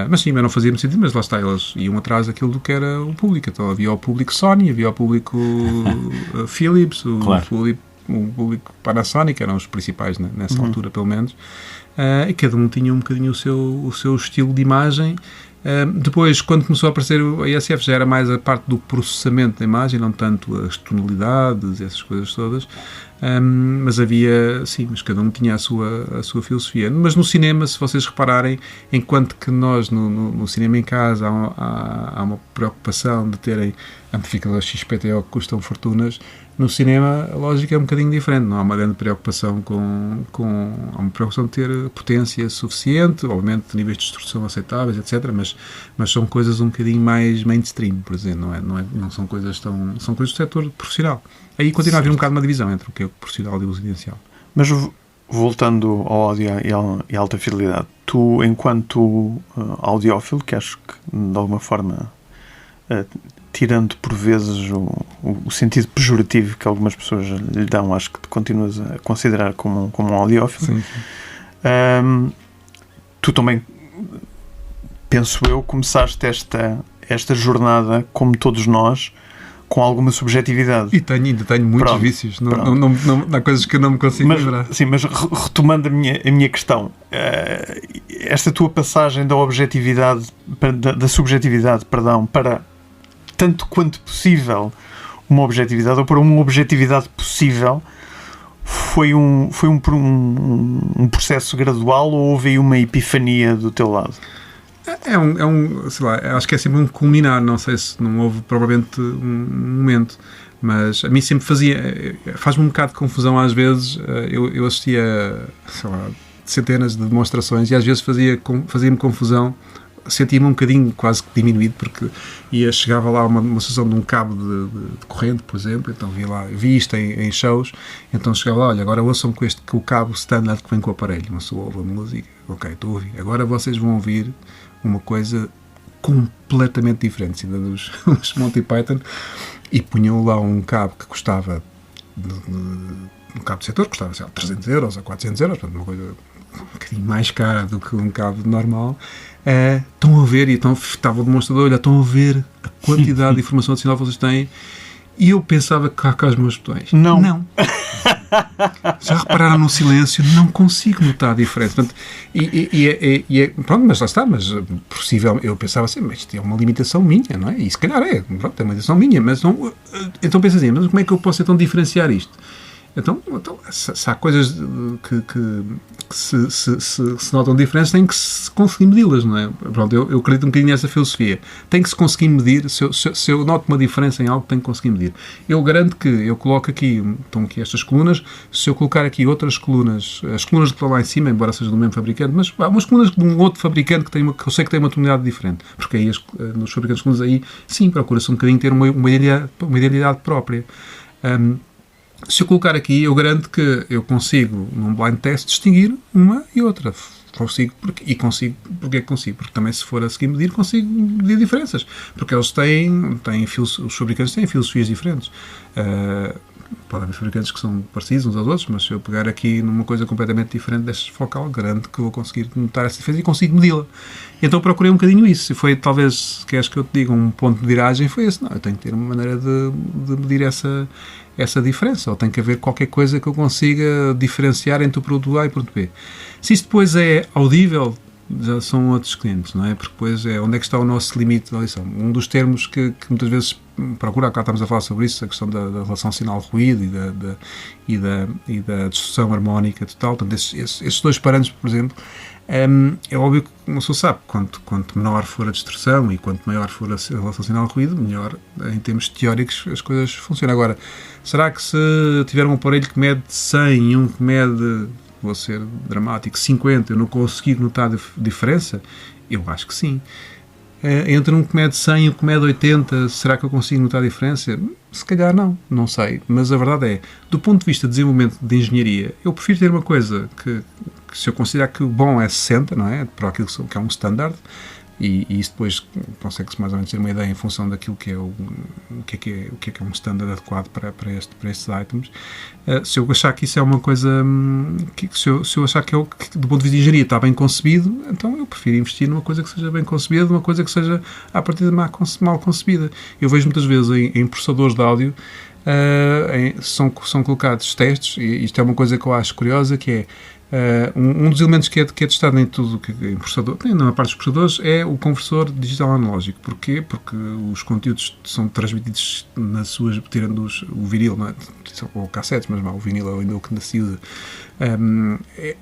Mas sim, mas não fazia muito sentido, mas lá está, eles iam atrás daquilo do que era o público. Então havia o público Sony, havia o público Philips, o público Panasonic, eram os principais nessa altura, pelo menos. E cada um tinha um bocadinho o seu estilo de imagem. Depois, quando começou a aparecer a ISF, já era mais a parte do processamento da imagem, não tanto as tonalidades, essas coisas todas, mas havia, sim, mas cada um tinha a sua filosofia. Mas no cinema, se vocês repararem, enquanto que nós no cinema em casa há uma preocupação de terem amplificadores XPTO que custam fortunas, no cinema a lógica é um bocadinho diferente, não há uma grande preocupação há uma preocupação de ter potência suficiente, obviamente níveis de distorção aceitáveis, etc, mas são coisas um bocadinho mais mainstream, por exemplo, não são coisas são coisas do setor profissional. Aí continua a haver um bocado uma divisão entre o que é profissional e o residencial. Mas voltando ao áudio e à alta fidelidade, tu, enquanto audiófilo, que acho que de alguma forma, tirando por vezes o sentido pejorativo que algumas pessoas lhe dão, acho que te continuas a considerar como um audiófilo. Sim. Tu também, penso eu, começaste esta jornada, como todos nós, com alguma subjetividade. E ainda tenho muitos vícios. Não, há coisas que eu não me consigo lembrar. Sim, mas retomando a minha questão, esta tua passagem da objetividade, da subjetividade, para tanto quanto possível uma objetividade, ou para uma objetividade possível, foi um processo gradual, ou houve aí uma epifania do teu lado? Sei lá, acho que é sempre um culminar, não sei se não houve provavelmente um momento, mas a mim sempre faz-me um bocado de confusão às vezes. Eu assistia, sei lá, centenas de demonstrações e às vezes fazia-me confusão, sentia-me um bocadinho quase que diminuído, porque chegava lá uma demonstração de um cabo de corrente, por exemplo, então vi isto em shows, então chegava lá, olha, agora ouçam com o cabo standard que vem com o aparelho, não se ouve a música, ok, estou a ouvir, agora vocês vão ouvir uma coisa completamente diferente, assim, dos Monty Python, e punham lá um cabo que custava, um cabo de setor que custava, sei lá, 300 euros ou 400 euros, portanto, uma coisa um bocadinho mais cara do que um cabo normal. Estão a ver, e então estava o demonstrador, olha, estão a ver a quantidade de informação adicional que vocês têm, e eu pensava que cá os meus botões. Não. Já repararam no silêncio? Não consigo notar a diferença. Portanto, pronto, mas lá está, mas possível, eu pensava assim, mas isto é uma limitação minha, não é? E se calhar pronto, é uma limitação minha, mas não, então penso assim, mas como é que eu posso então diferenciar isto? Então se há coisas se notam diferenças, tem que se conseguir medi-las, não é? Pronto, eu acredito um bocadinho nessa filosofia. Tem que se conseguir medir, se eu noto uma diferença em algo, tenho que conseguir medir. Eu garanto que eu coloco aqui, estão aqui estas colunas, se eu colocar aqui outras colunas, as colunas que estão lá em cima, embora sejam do mesmo fabricante, mas umas colunas de um outro fabricante que eu sei que tem uma tonalidade diferente, porque aí nos fabricantes de colunas aí, sim, procura-se um bocadinho ter uma identidade própria. Se eu colocar aqui, eu garanto que eu consigo, num blind test, distinguir uma e outra. Consigo, porque é que consigo? Porque também, se for a seguir medir, consigo medir diferenças. Porque eles os fabricantes têm filosofias diferentes. Pode haver fabricantes que são parecidos uns aos outros, mas se eu pegar aqui numa coisa completamente diferente deste focal, garanto que vou conseguir notar essa diferença e consigo medi-la. Então procurei um bocadinho isso. E foi, talvez, queres que eu te diga, um ponto de viragem, foi esse. Não, eu tenho que ter uma maneira de medir essa diferença, ou tem que haver qualquer coisa que eu consiga diferenciar entre o produto A e o produto B. Se isso depois é audível, já são outros clientes, não é? Porque depois é onde é que está o nosso limite de audição. Um dos termos que muitas vezes procura, cá estamos a falar sobre isso, a questão da relação sinal-ruído e da distorção harmónica total. Portanto, esses dois parâmetros, por exemplo, é óbvio que uma pessoa sabe, quanto menor for a distorção e quanto maior for a relação sinal-ruído, melhor, em termos teóricos, as coisas funcionam. Agora, será que se tiver um aparelho que mede 100 e um que mede, vou ser dramático, 50, eu não conseguir notar diferença? Eu acho que sim. Entre um que mede 100 e um que mede 80, será que eu consigo notar a diferença? Se calhar não sei. Mas a verdade é, do ponto de vista de desenvolvimento de engenharia, eu prefiro ter uma coisa que se eu considerar que o bom é 60, não é? Para aquilo que é um standard, e isso depois consegue-se mais ou menos ter uma ideia em função daquilo que é o que é um standard adequado para estes items. Se eu achar que isso é uma coisa se eu achar que do ponto de vista de engenharia está bem concebido, então eu prefiro investir numa coisa que seja bem concebida, numa coisa que seja à partida mal concebida. Eu vejo muitas vezes em processadores de áudio são colocados testes, e isto é uma coisa que eu acho curiosa, que é um dos elementos que é testado em tudo em processador, na parte dos processadores, é o conversor digital analógico. Porquê? Porque os conteúdos são transmitidos nas suas, tirando o vinil, não é? Ou cassetes, mas o vinil ainda é o que se usa.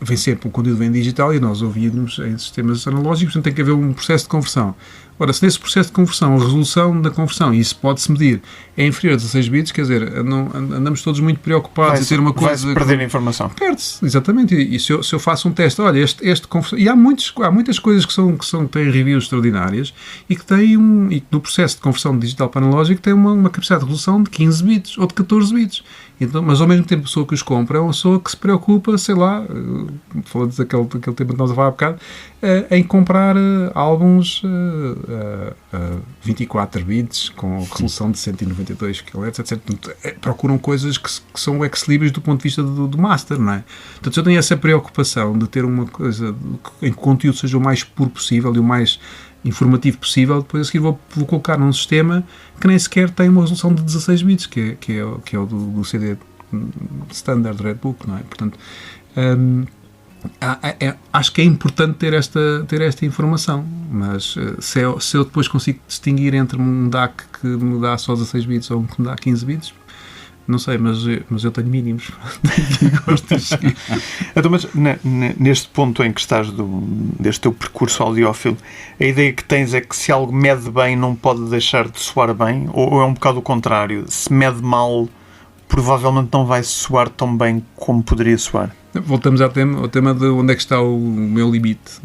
Vem sempre, o conteúdo vem digital e nós ouvimos em sistemas analógicos, portanto tem que haver um processo de conversão. Ora, se nesse processo de conversão, a resolução da conversão, e isso pode-se medir, é inferior a 16 bits, quer dizer, andamos todos muito preocupados em ter uma coisa... Vai-se perder a informação. Perde-se, exatamente. E se eu faço um teste, olha, este conversão... E há muitas coisas que têm reviews extraordinárias e que têm e que no processo de conversão digital para analógico tem uma capacidade de resolução de 15 bits ou de 14 bits. Então, mas ao mesmo tempo a pessoa que os compra é uma pessoa que se preocupa, sei lá, falando daquele tema que estamos a falar há bocado, em comprar álbuns 24 bits com resolução de 192 kHz, etc. Portanto, procuram coisas que são ex-libris do ponto de vista do master, não é? Portanto, se eu tenho essa preocupação de ter uma coisa em que o conteúdo seja o mais puro possível e o mais informativo possível, depois a seguir vou colocar num sistema que nem sequer tem uma resolução de 16 bits, que é o do CD standard Redbook, não é? Portanto, acho que é importante ter esta informação, mas se eu depois consigo distinguir entre um DAC que me dá só 16 bits ou um que me dá 15 bits, não sei, mas eu tenho mínimos. Então, mas neste ponto em que estás deste teu percurso audiófilo, a ideia que tens é que se algo mede bem não pode deixar de soar bem? Ou é um bocado o contrário? Se mede mal, provavelmente não vai soar tão bem como poderia soar? Voltamos ao tema de onde é que está o meu limite,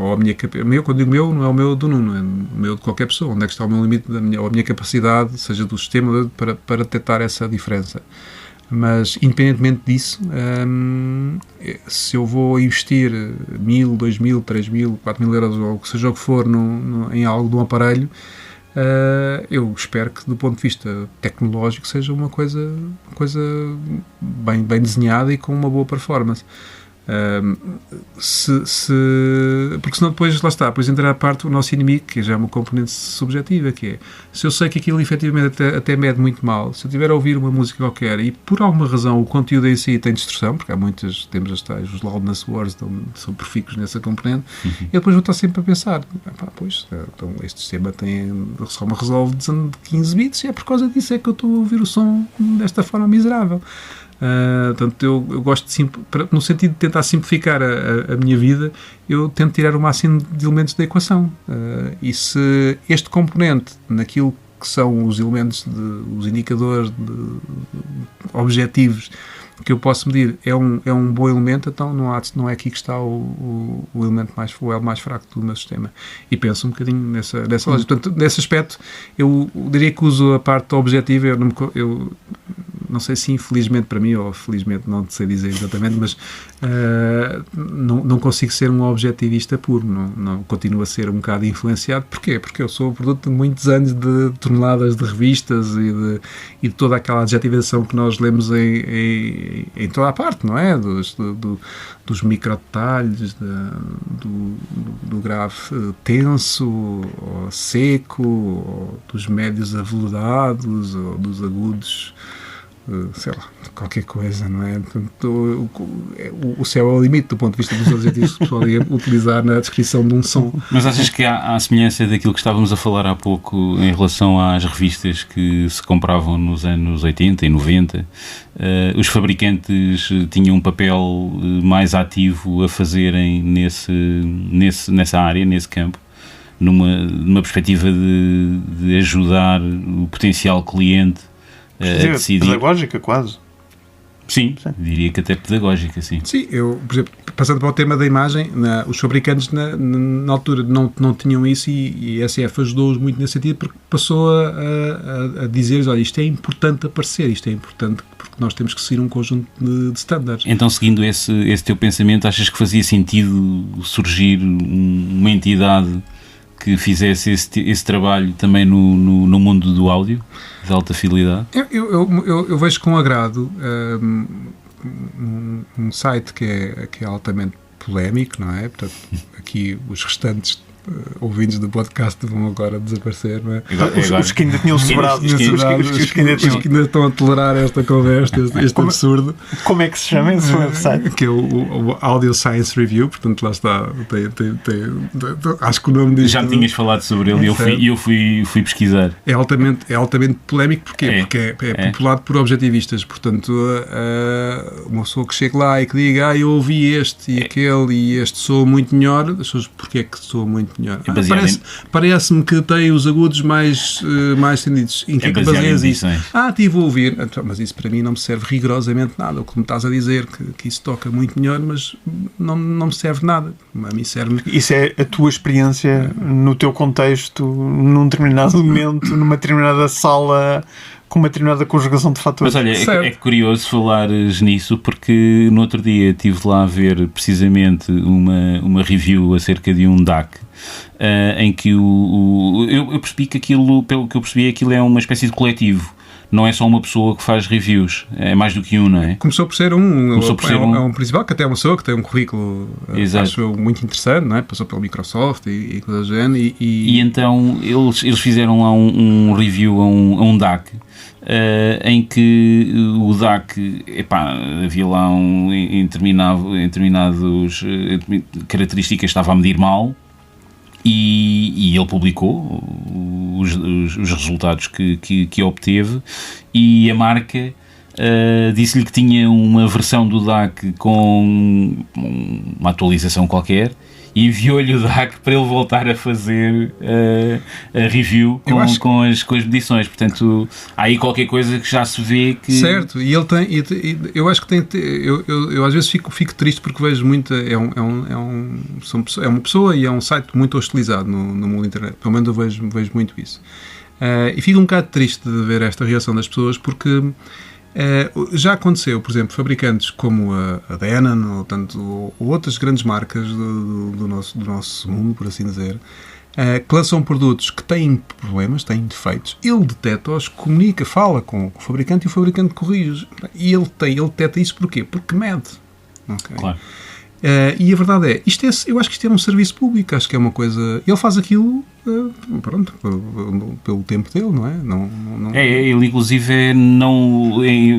ou a minha capacidade. Quando digo meu, não é o meu do Nuno, é o meu de qualquer pessoa. Onde é que está o meu limite, ou a minha capacidade, seja do sistema, para detectar essa diferença. Mas, independentemente disso, se eu vou investir 1.000, 2.000, 3.000, 4.000 euros, ou seja o que for, em algo de um aparelho, eu espero que, do ponto de vista tecnológico, seja uma coisa bem desenhada e com uma boa performance. Porque senão depois, lá está, depois entra a parte do nosso inimigo, que já é uma componente subjetiva, que é, se eu sei que aquilo efetivamente até mede muito mal, se eu estiver a ouvir uma música qualquer e por alguma razão o conteúdo em si tem distorção, porque há muitas, temos os loudness wars, são profícuos nessa componente, e depois vou estar sempre a pensar, então este sistema só me resolve de 15 bits e é por causa disso é que eu estou a ouvir o som desta forma miserável. Portanto, eu gosto no sentido de tentar simplificar a minha vida, eu tento tirar o máximo de elementos da equação. E se este componente, naquilo que são os elementos, os indicadores objetivos que eu posso medir, é um bom elemento, então não é aqui que está o elemento o elo mais fraco do meu sistema. E penso um bocadinho nessa lógica. Portanto, nesse aspecto, eu diria que uso a parte objetiva. Eu não sei se infelizmente para mim, ou felizmente, não sei dizer exatamente, mas não consigo ser um objetivista puro. Não continuo a ser um bocado influenciado. Porquê? Porque eu sou o produto de muitos anos de toneladas de revistas e de toda aquela adjetivação que nós lemos em toda a parte, não é? Dos microdetalhes, do grave tenso, ou seco, ou dos médios aveludados, ou dos agudos, sei lá, qualquer coisa, não é? Portanto, o céu é o limite do ponto de vista dos adjetivos que o pessoal ia utilizar na descrição de um som. Mas achas que há semelhança daquilo que estávamos a falar há pouco em relação às revistas que se compravam nos anos 80 e 90? Os fabricantes tinham um papel mais ativo a fazerem nessa área, nesse campo, numa perspectiva de ajudar o potencial cliente a decidir. Pedagógica, quase. Sim, diria que até pedagógica, sim. Sim, por exemplo, passando para o tema da imagem, os fabricantes na altura não tinham isso e a SF ajudou-os muito nesse sentido, porque passou a dizer-lhes, olha, isto é importante aparecer, isto é importante porque nós temos que seguir um conjunto de standards. Então, seguindo esse teu pensamento, achas que fazia sentido surgir uma entidade que fizesse esse trabalho também no mundo do áudio, de alta fidelidade? Eu vejo com agrado um site que é altamente polémico, não é? Portanto, aqui os restantes ouvintes do podcast vão agora desaparecer, não é? Os que ainda tinham sobrado, os que ainda estão a tolerar esta conversa, este absurdo. Como é que se chama esse website? Que é o Audio Science Review, portanto lá está, acho que o nome diz. Já me tinhas falado sobre ele e eu fui pesquisar. É altamente polémico, porquê? Porque é populado por objetivistas, portanto uma pessoa que chega lá e que diga eu ouvi este e aquele e este soa muito melhor, as pessoas, porque é que soa muito melhor? Parece-me que tem os agudos mais estendidos. Em que é que baseias isso? Estive a ouvir. Mas isso para mim não me serve rigorosamente nada. O que me estás a dizer, que isso toca muito melhor, mas não me serve nada. A mim serve. Isso é a tua experiência no teu contexto, num determinado momento, numa determinada sala, com uma determinada conjugação de fatores. Mas olha, é curioso falares nisso, porque no outro dia estive lá a ver precisamente uma review acerca de um DAC, em que eu percebi que aquilo, pelo que eu percebi, aquilo é uma espécie de coletivo. Não é só uma pessoa que faz reviews, é mais do que um, não é? Começou por ser um principal, que até é uma pessoa que tem um currículo, acho muito interessante, não é? Passou pela Microsoft e coisa do género. E então eles fizeram lá um review a um DAC, em que o DAC, havia lá em determinadas características estava a medir mal, e ele publicou os resultados que obteve, e a marca disse-lhe que tinha uma versão do DAC com uma atualização qualquer, e enviou-lhe o DAC para ele voltar a fazer a review com as medições. Portanto, há aí qualquer coisa que já se vê que... Certo, e ele tem... Eu acho que tem... Eu às vezes fico triste porque vejo muita... É uma pessoa e é um site muito hostilizado no mundo da internet. Pelo menos eu vejo muito isso. E fico um bocado triste de ver esta reação das pessoas, porque... já aconteceu, por exemplo, fabricantes como a Denon ou outras grandes marcas do nosso mundo, por assim dizer, que lançam produtos que têm problemas, têm defeitos, ele detecta-os, comunica, fala com o fabricante e o fabricante corrige. E ele detecta isso porquê? Porque mede. Okay? Claro. E a verdade é, eu acho que isto é um serviço público, acho que é uma coisa... Ele faz aquilo, pelo tempo dele, não é? Ele inclusive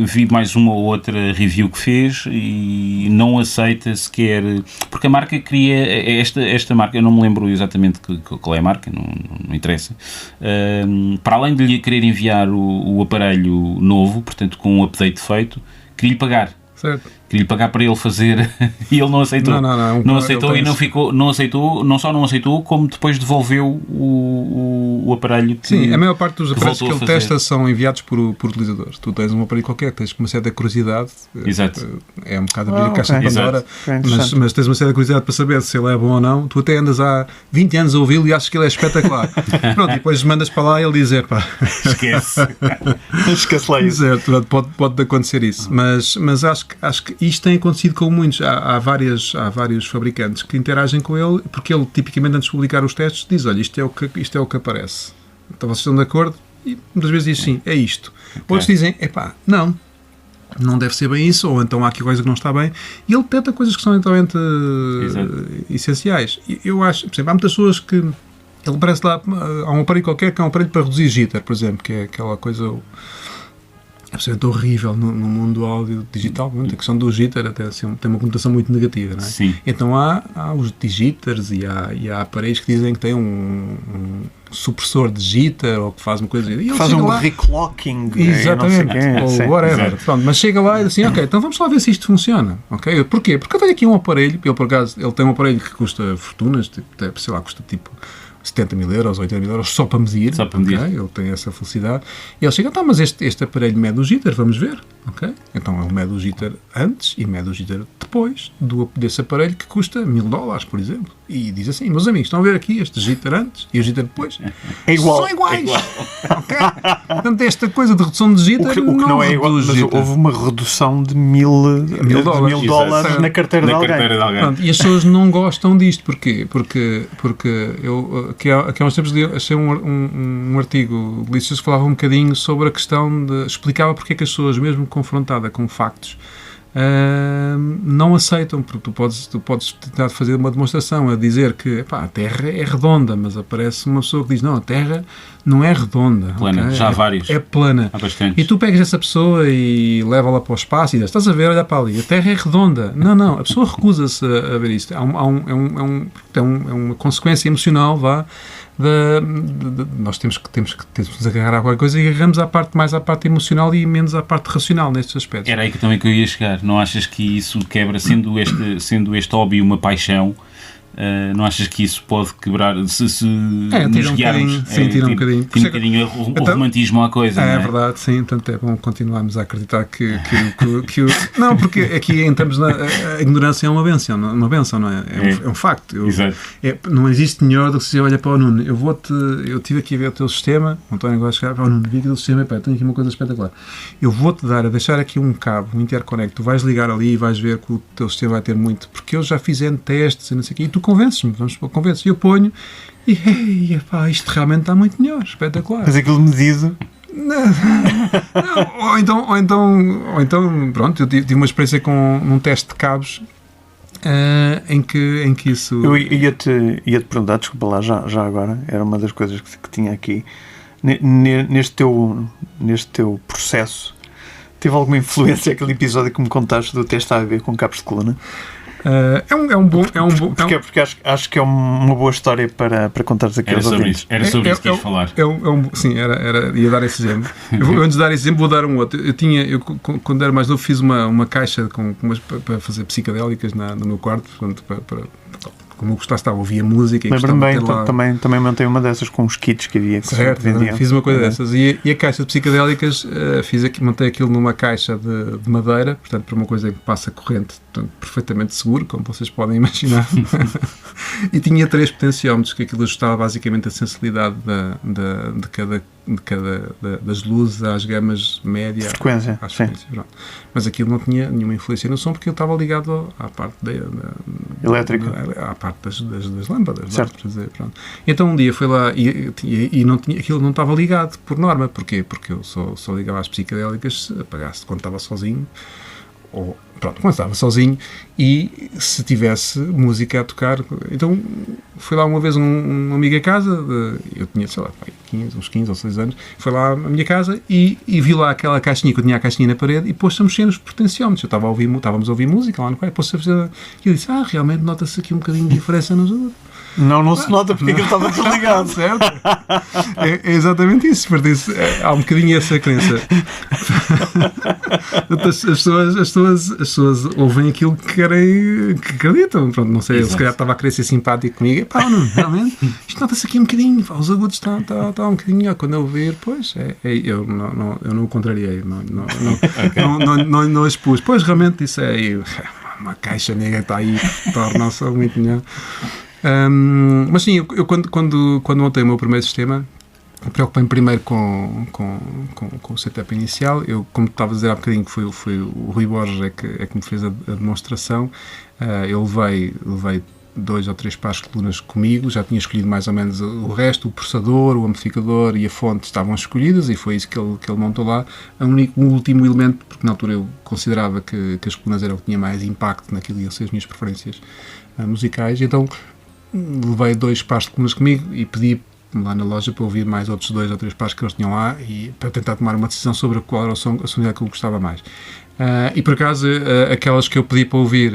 vi mais uma ou outra review que fez e não aceita sequer... Porque a marca cria... Esta marca, eu não me lembro exatamente qual é a marca, não interessa. Para além de lhe querer enviar o aparelho novo, portanto com um update feito, queria-lhe pagar. Certo. Queria-lhe pagar para ele fazer e ele não aceitou. Não aceitou e não ficou, não aceitou, não só não aceitou, como depois devolveu o aparelho. Sim, a maior parte dos aparelhos que ele testa são enviados por utilizadores. Tu tens um aparelho qualquer que tens uma certa curiosidade. Exato. É um bocado abrir a caixa de Pandora, Okay. mas tens uma certa curiosidade para saber se ele é bom ou não. Tu até andas há 20 anos a ouvi-lo e achas que ele é espetacular. Pronto, e depois mandas para lá e ele diz, esquece. Esquece lá isso. Certo, pode acontecer isso. Mas acho que isto tem acontecido com muitos. Há vários fabricantes que interagem com ele, porque ele, tipicamente, antes de publicar os testes, diz, olha, isto é o que aparece. Então vocês estão de acordo? E muitas vezes diz sim, é isto. Okay. Outros dizem, não deve ser bem isso, ou então há aqui coisa que não está bem. E ele tenta coisas que são totalmente essenciais. Eu acho, por exemplo, há muitas pessoas que ele parece lá, há um aparelho qualquer que é um aparelho para reduzir jitter, por exemplo, que é aquela coisa absolutamente horrível no mundo do áudio digital. A questão do jitter até assim, tem uma conotação muito negativa, não é? Sim. Então há os jitters e há aparelhos que dizem que tem um supressor de jitter ou que faz uma coisa... E faz um reclocking. Exatamente. Ou whatever. Pronto, mas chega lá e diz assim, ok, então vamos lá ver se isto funciona. Okay? Porquê? Porque eu tenho aqui um aparelho, ele por acaso, ele tem um aparelho que custa fortunas, sei lá, custa tipo 70 mil euros, 80 mil euros, só para medir. Só para medir. Okay? Ele tem essa felicidade. E ele chega, mas este aparelho mede o jitter, vamos ver. Okay? Então ele mede o jitter antes e mede o jitter depois desse aparelho que custa $1000, por exemplo. E diz assim, meus amigos, estão a ver aqui este jitter antes e o jitter depois? É igual. São iguais. É igual. Okay? Portanto, esta coisa de redução de jitter o que não é igual, mas houve uma redução de $1000 na carteira de alguém. Pronto, e as pessoas não gostam disto. Porquê? Porque eu que há uns tempos achei um artigo delicioso que falava um bocadinho sobre a questão explicava porque é que as pessoas, mesmo confrontadas com factos, não aceitam, porque tu podes tentar fazer uma demonstração a dizer que a Terra é redonda, mas aparece uma pessoa que diz, não, a Terra não é redonda. Plana, okay? Já há vários. É plana. Há bastantes. E tu pegas essa pessoa e leva-la para o espaço e dizes, estás a ver, olha para ali, a Terra é redonda. Não, a pessoa recusa-se a ver isto. É uma consequência emocional, nós temos que nos agarrar a qualquer coisa e agarramos mais à parte emocional e menos à parte racional nestes aspectos. Era aí que também que eu ia chegar. Não achas que isso quebra, sendo este hobby uma paixão, não achas que isso pode quebrar se nos guiarmos? Tira um bocadinho. Tira um bocadinho o romantismo à coisa. É verdade, sim. Portanto, é bom continuarmos a acreditar que não, porque aqui entramos a ignorância é uma benção, não é? É um facto. Não existe melhor do que se olha para o Nuno. Eu estive aqui a ver o teu sistema, o António vai chegar para o Nuno, vi aqui o sistema, tenho aqui uma coisa espetacular. Eu vou-te deixar aqui um cabo, um interconecto, tu vais ligar ali e vais ver que o teu sistema vai ter muito, porque eu já fiz testes e não sei o quê, e tu convences-me, e eu ponho e isto realmente está muito melhor, espetacular. Mas aquilo medido. Não, ou então pronto, eu tive uma experiência com um teste de cabos em que isso... Eu ia-te perguntar, desculpa lá, já agora, era uma das coisas que tinha aqui neste teu processo, teve alguma influência aquele episódio que me contaste do teste AB com cabos de coluna? Porque acho que é uma boa história para contares aqui aos ouvintes. Era sobre isso que ias falar. Sim, ia dar esse exemplo. Antes de dar esse exemplo, vou dar um outro. Eu quando era mais novo, fiz uma caixa para fazer psicadélicas no meu quarto, portanto, como eu gostasse, ouvia música e lembro-me bem, também montei uma dessas com os kits que havia. Certo, fiz uma coisa dessas. E a caixa de psicadélicas, montei aquilo numa caixa de madeira, portanto, para uma coisa que passa corrente, portanto, perfeitamente seguro, como vocês podem imaginar. E tinha 3 potenciómetros, que aquilo ajustava basicamente a sensibilidade das luzes às gamas média, frequência. Às frequências. Mas aquilo não tinha nenhuma influência no som, porque ele estava ligado à parte elétrica, à parte das lâmpadas. Certo. Pronto. Então um dia fui lá e não tinha, aquilo não estava ligado por norma. Porquê? Porque eu só ligava às psicadélicas se apagasse quando estava sozinho. Quando estava sozinho, e se tivesse música a tocar. Então foi lá uma vez um amigo a casa, eu tinha, sei lá, uns 15 ou 6 anos, foi lá à minha casa e vi lá aquela caixinha, que eu tinha a caixinha na parede, e pôs-se a mexer nos potenciómetros. Estávamos a ouvir música lá no quarto, pôs-se a fazer, e eu disse, realmente nota-se aqui um bocadinho de diferença nos outros. Não se nota porque aquilo estava desligado. Certo? É exatamente isso. Há um bocadinho essa crença. As pessoas ouvem aquilo que querem, que acreditam. Pronto, não sei, se calhar estava a querer ser simpático comigo. Não, realmente, isto nota-se aqui um bocadinho. Os agudos estão um bocadinho. Quando eu ouvir, pois, eu não o contrariei. Não expus. Pois, realmente, isso é uma caixa negra que está aí, torna-se muito melhor. Mas sim, eu quando montei o meu primeiro sistema, preocupei-me primeiro com o setup inicial. Eu, como estava a dizer há bocadinho, que foi o Rui Borges é que me fez a demonstração. Eu levei 2 ou 3 pares de colunas comigo, já tinha escolhido mais ou menos o resto, o processador, o amplificador e a fonte estavam escolhidas, e foi isso que ele montou lá. O último elemento, porque na altura eu considerava que as colunas eram o que tinha mais impacto naquilo que iam ser as minhas preferências musicais, então levei 2 pares de colunas comigo e pedi lá na loja para ouvir mais outros 2 ou 3 pares que eles tinham lá, e para tentar tomar uma decisão sobre qual era a sonoridade que eu gostava mais. E por acaso aquelas que eu pedi para ouvir,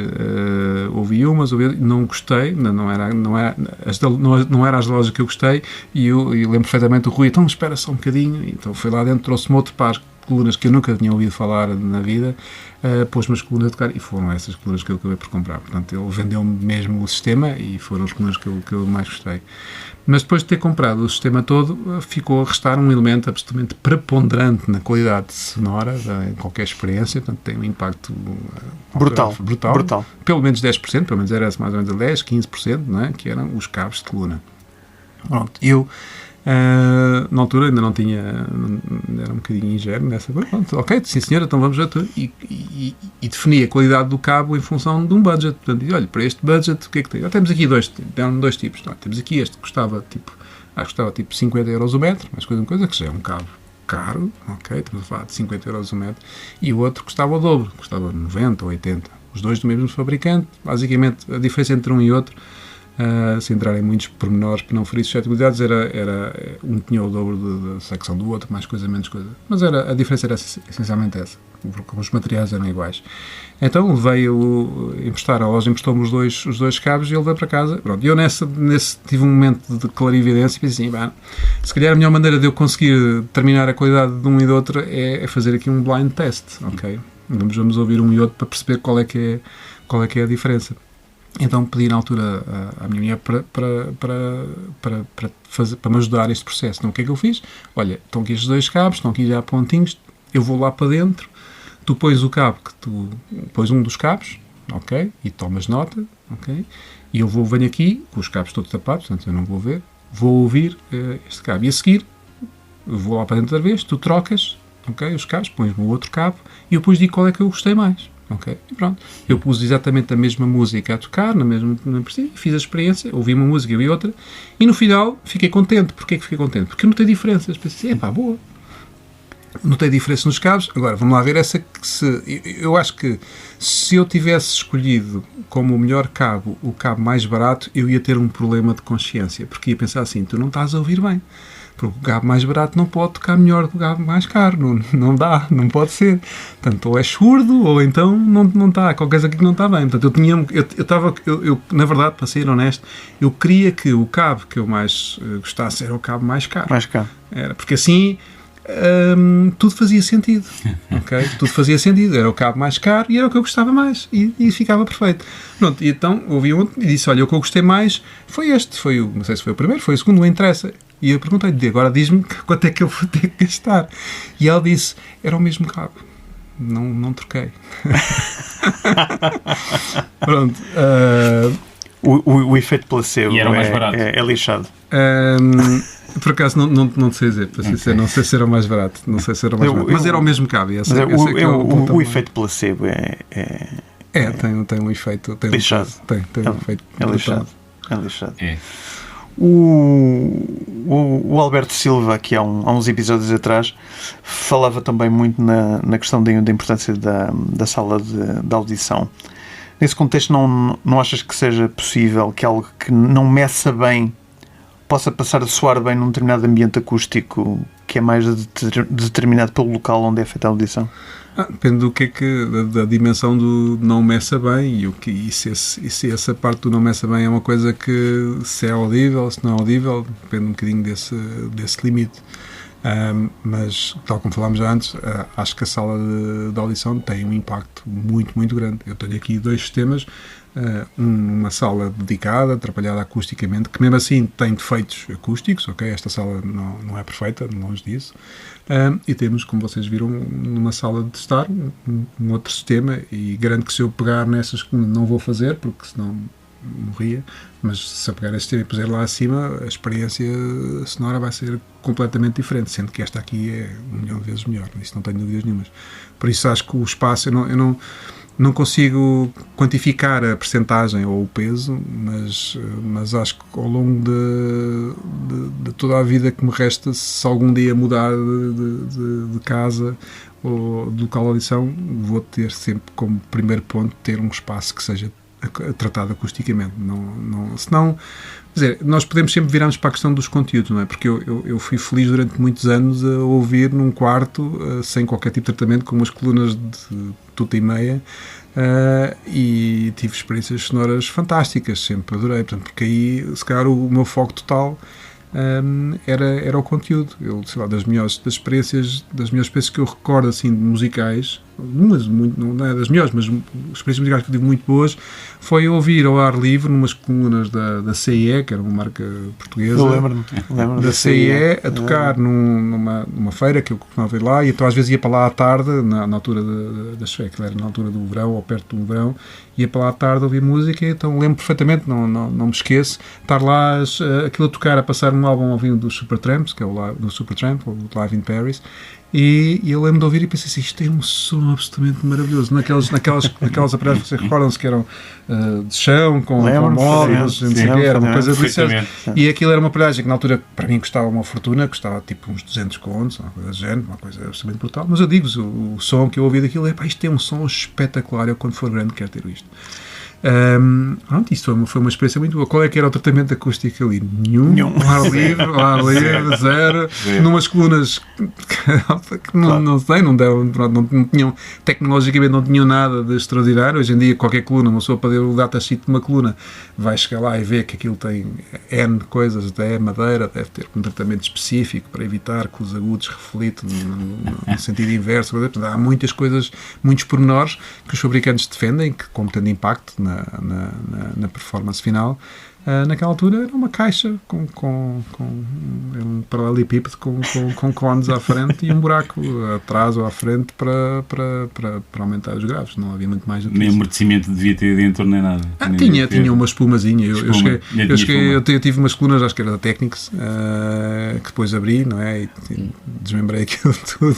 ouvi umas, não gostei, não era as lojas que eu gostei, e eu lembro perfeitamente o Rui, então espera só um bocadinho, então foi lá dentro, trouxe-me outro par de colunas que eu nunca tinha ouvido falar na vida, pôs-me as colunas a tocar, e foram essas colunas que eu acabei por comprar. Portanto, ele vendeu-me mesmo o sistema, e foram as colunas que eu mais gostei. Mas depois de ter comprado o sistema todo, ficou a restar um elemento absolutamente preponderante na qualidade sonora em qualquer experiência. Portanto, tem um impacto brutal. Pelo menos 10%, pelo menos era mais ou menos 10, 15%, não é? Que eram os cabos de coluna. Pronto, eu na altura ainda não tinha, era um bocadinho ingênuo nessa, pronto, ok, sim senhora, então vamos a tudo, e defini a qualidade do cabo em função de um budget. Portanto, olha, para este budget o que é que tem? Temos aqui dois tipos, não, temos aqui este que custava tipo 50 euros o metro, mas coisa que já é um cabo caro, ok, estamos a falar de 50 euros o metro, e o outro custava o dobro, custava 90 ou 80, os dois do mesmo fabricante. Basicamente a diferença entre um e outro, sem entrar em muitos pormenores para não ferir suscetibilidades, era um tinha o dobro da secção do outro, mais coisa, menos coisa, mas a diferença era essencialmente essa, porque os materiais eram iguais. Então veio emprestar, a loja emprestou-me os dois cabos, e ele veio para casa. Pronto, eu nesse tive um momento de clarividência e pensei assim, se calhar a melhor maneira de eu conseguir determinar a qualidade de um e do outro é fazer aqui um blind test, ok? Vamos ouvir um e outro para perceber qual é que é a diferença. Então pedi na altura à minha mulher para me ajudar neste processo. Então o que é que eu fiz? Olha, estão aqui estes 2 cabos, estão aqui já pontinhos, eu vou lá para dentro, tu pões o cabo, pões um dos cabos, ok? E tomas nota, ok? E eu venho aqui, com os cabos todos tapados, portanto eu não vou ver, vou ouvir este cabo. E a seguir, vou lá para dentro outra vez, tu trocas, ok? Os cabos, pões-me o outro cabo, e eu depois digo qual é que eu gostei mais. Ok, e pronto. Eu pus exatamente a mesma música a tocar, fiz a experiência, ouvi uma música e ouvi outra, e no final fiquei contente. Porquê que fiquei contente? Porque eu notei diferenças. Pensei, boa. Notei diferença nos cabos. Agora, vamos lá ver eu acho que se eu tivesse escolhido como o melhor cabo, o cabo mais barato, eu ia ter um problema de consciência, porque ia pensar assim, tu não estás a ouvir bem. Porque o cabo mais barato não pode tocar melhor do cabo mais caro. Não dá, não pode ser. Portanto, ou é surdo, ou então não está. Qualquer coisa aqui que não está bem. Portanto, eu na verdade, para ser honesto, eu queria que o cabo que eu mais gostasse era o cabo mais caro. Mais caro. Era, porque assim tudo fazia sentido. Okay? Tudo fazia sentido. Era o cabo mais caro e era o que eu gostava mais. E ficava perfeito. Pronto, e então ouvi um e disse, olha, o que eu gostei mais foi este. Não sei se foi o primeiro, foi o segundo, não interessa. E eu perguntei-lhe, agora diz-me quanto é que eu vou ter que gastar. E ela disse, era o mesmo cabo. Não troquei. Pronto. O efeito placebo e era mais barato. É lixado. Por acaso não sei dizer, para sincero, não sei se era o mais barato. Não sei se era o mais barato. Mas era o mesmo cabo. O efeito placebo tem um efeito. Tem lixado. Tem um efeito. É lixado. É. O Alberto Silva, aqui há uns episódios atrás, falava também muito na questão da importância da sala de audição. Nesse contexto, não achas que seja possível que algo que não meça bem possa passar a soar bem num determinado ambiente acústico que é mais determinado pelo local onde é feita a audição? Depende do que é da dimensão do não meça bem e se essa parte do não meça bem é uma coisa que se é audível, se não é audível, depende um bocadinho desse limite. Mas, tal como falámos já antes, acho que a sala de audição tem um impacto muito, muito grande. Eu tenho aqui 2 sistemas, uma sala dedicada, trabalhada acusticamente, que mesmo assim tem defeitos acústicos, ok? Esta sala não é perfeita, longe disso. E temos, como vocês viram, numa sala de estar, um outro sistema, e garanto que se eu pegar nessas, não vou fazer, porque senão morria, mas se eu pegar este sistema e puser lá acima, a experiência sonora vai ser completamente diferente, sendo que esta aqui é 1 milhão de vezes melhor, isso não tenho dúvidas nenhumas. Por isso acho que o espaço, eu não consigo quantificar a percentagem ou o peso, mas acho que ao longo de toda a vida que me resta, se algum dia mudar de casa ou de local de audição, vou ter sempre como primeiro ponto ter um espaço que seja tratado acusticamente. Senão, quer dizer, nós podemos sempre virar-nos para a questão dos conteúdos, não é? Porque eu fui feliz durante muitos anos a ouvir num quarto, sem qualquer tipo de tratamento, com umas colunas de tuta e meia, e tive experiências sonoras fantásticas, sempre adorei, portanto, porque aí, se calhar, o meu foco total era o conteúdo. Eu, sei lá, das melhores experiências que eu recordo, assim, musicais, não é das melhores, mas experiências musicais que eu tive muito boas, foi ouvir ao ar livre, numas colunas da CIE, que era uma marca portuguesa. Eu lembro-me da CIE, a tocar numa feira que eu costumava ir lá, e então às vezes ia para lá à tarde, na altura das férias, que era na altura do verão, ou perto do verão, ia para lá à tarde ouvir música, então lembro perfeitamente, não me esqueço, estar lá aquilo a tocar, a passar um álbum ao vivo dos Supertramp, que é do Supertramp, o Live in Paris, e eu lembro de ouvir e pensei assim, isto tem um som absolutamente maravilhoso, naquelas aparelhos que vocês recordam-se que eram de chão, com móveis, não sei o que, era uma coisa deliciosa, e aquilo era uma aparelhagem que na altura para mim custava uma fortuna, custava tipo uns 200 contos, uma coisa do género, uma coisa absolutamente brutal, mas eu digo-vos, o som que eu ouvi daquilo é, isto tem um som espetacular, eu quando for grande quero ter isto. Isto foi uma experiência muito boa. Qual é que era o tratamento acústico ali? Nenhum. Ar livre, zero. Numas colunas que não sei, não tinham, tecnologicamente não tinham nada de extraordinário. Hoje em dia, qualquer coluna, uma pessoa para ver o datasheet de uma coluna, vai chegar lá e ver que aquilo tem N coisas, até é madeira, deve ter um tratamento específico para evitar que os agudos reflitam no sentido inverso. Há muitas coisas, muitos pormenores que os fabricantes defendem, que como tendo impacto na performance final. Naquela altura era uma caixa com um paralelepípedo com cones à frente e um buraco atrás ou à frente para aumentar os graves. Não havia muito mais do que nem isso. Nem amortecimento devia ter dentro nem nada. Tinha uma espumazinha. Eu tive umas colunas, acho que era da Technics, que depois abri, não é? E desmembrei aquilo tudo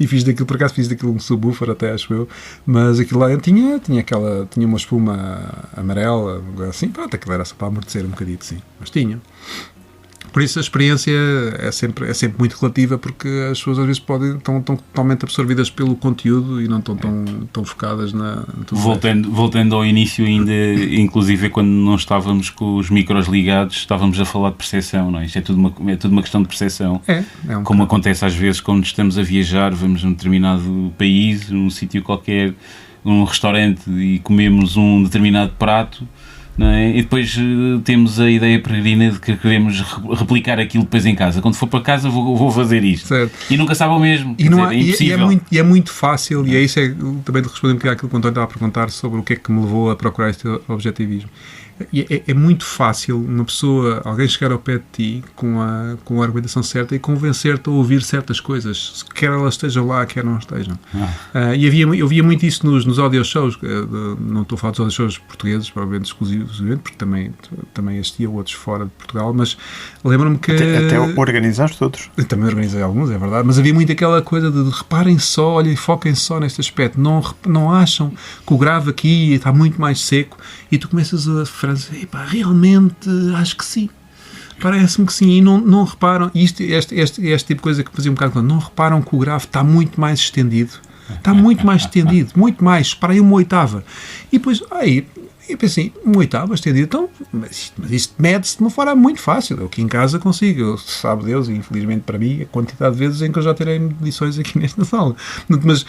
e fiz daquilo um subwoofer até, acho eu. Mas aquilo lá tinha uma espuma amarela, assim, pronto, aquilo era só para amortecer um bocadinho, sim, mas tinha. Por isso a experiência é sempre muito relativa, porque as pessoas às vezes estão totalmente absorvidas pelo conteúdo e não estão tão focadas na... Voltando ao início ainda, inclusive quando não estávamos com os micros ligados, estávamos a falar de percepção, não é? Isto é tudo uma questão de percepção. Como acontece às vezes quando estamos a viajar, vamos num determinado país, num sítio qualquer, num restaurante e comemos um determinado prato, não é? E depois temos a ideia peregrina de que queremos replicar aquilo depois em casa. Quando for para casa vou fazer isto. Certo. E nunca sabe o mesmo. É impossível. E é muito fácil, e é isso também de responder um bocadinho àquilo que o António estava a perguntar sobre o que é que me levou a procurar este objetivismo. É muito fácil alguém chegar ao pé de ti com a argumentação certa e convencer-te a ouvir certas coisas, quer elas estejam lá, quer não estejam. E eu via muito isso nos audio shows, não estou a falar dos audio shows portugueses, provavelmente exclusivos, porque também assistia outros fora de Portugal, mas lembro-me que... Até organizaste outros. Eu também organizei alguns, é verdade, mas havia muito aquela coisa de reparem só, olhem, foquem só neste aspecto, não acham que o grave aqui está muito mais seco, e tu começas a realmente acho que sim, parece-me que sim, e não reparam, este tipo de coisa que fazia um bocado, não reparam que o grave está muito mais estendido, Está muito mais estendido, muito mais, para aí uma oitava. E depois, aí, eu pensei, uma oitava estendido, então, mas isto mede-se de uma forma muito fácil. Eu aqui em casa consigo, eu, sabe Deus, e infelizmente para mim, a quantidade de vezes em que eu já terei medições aqui nesta sala. Mas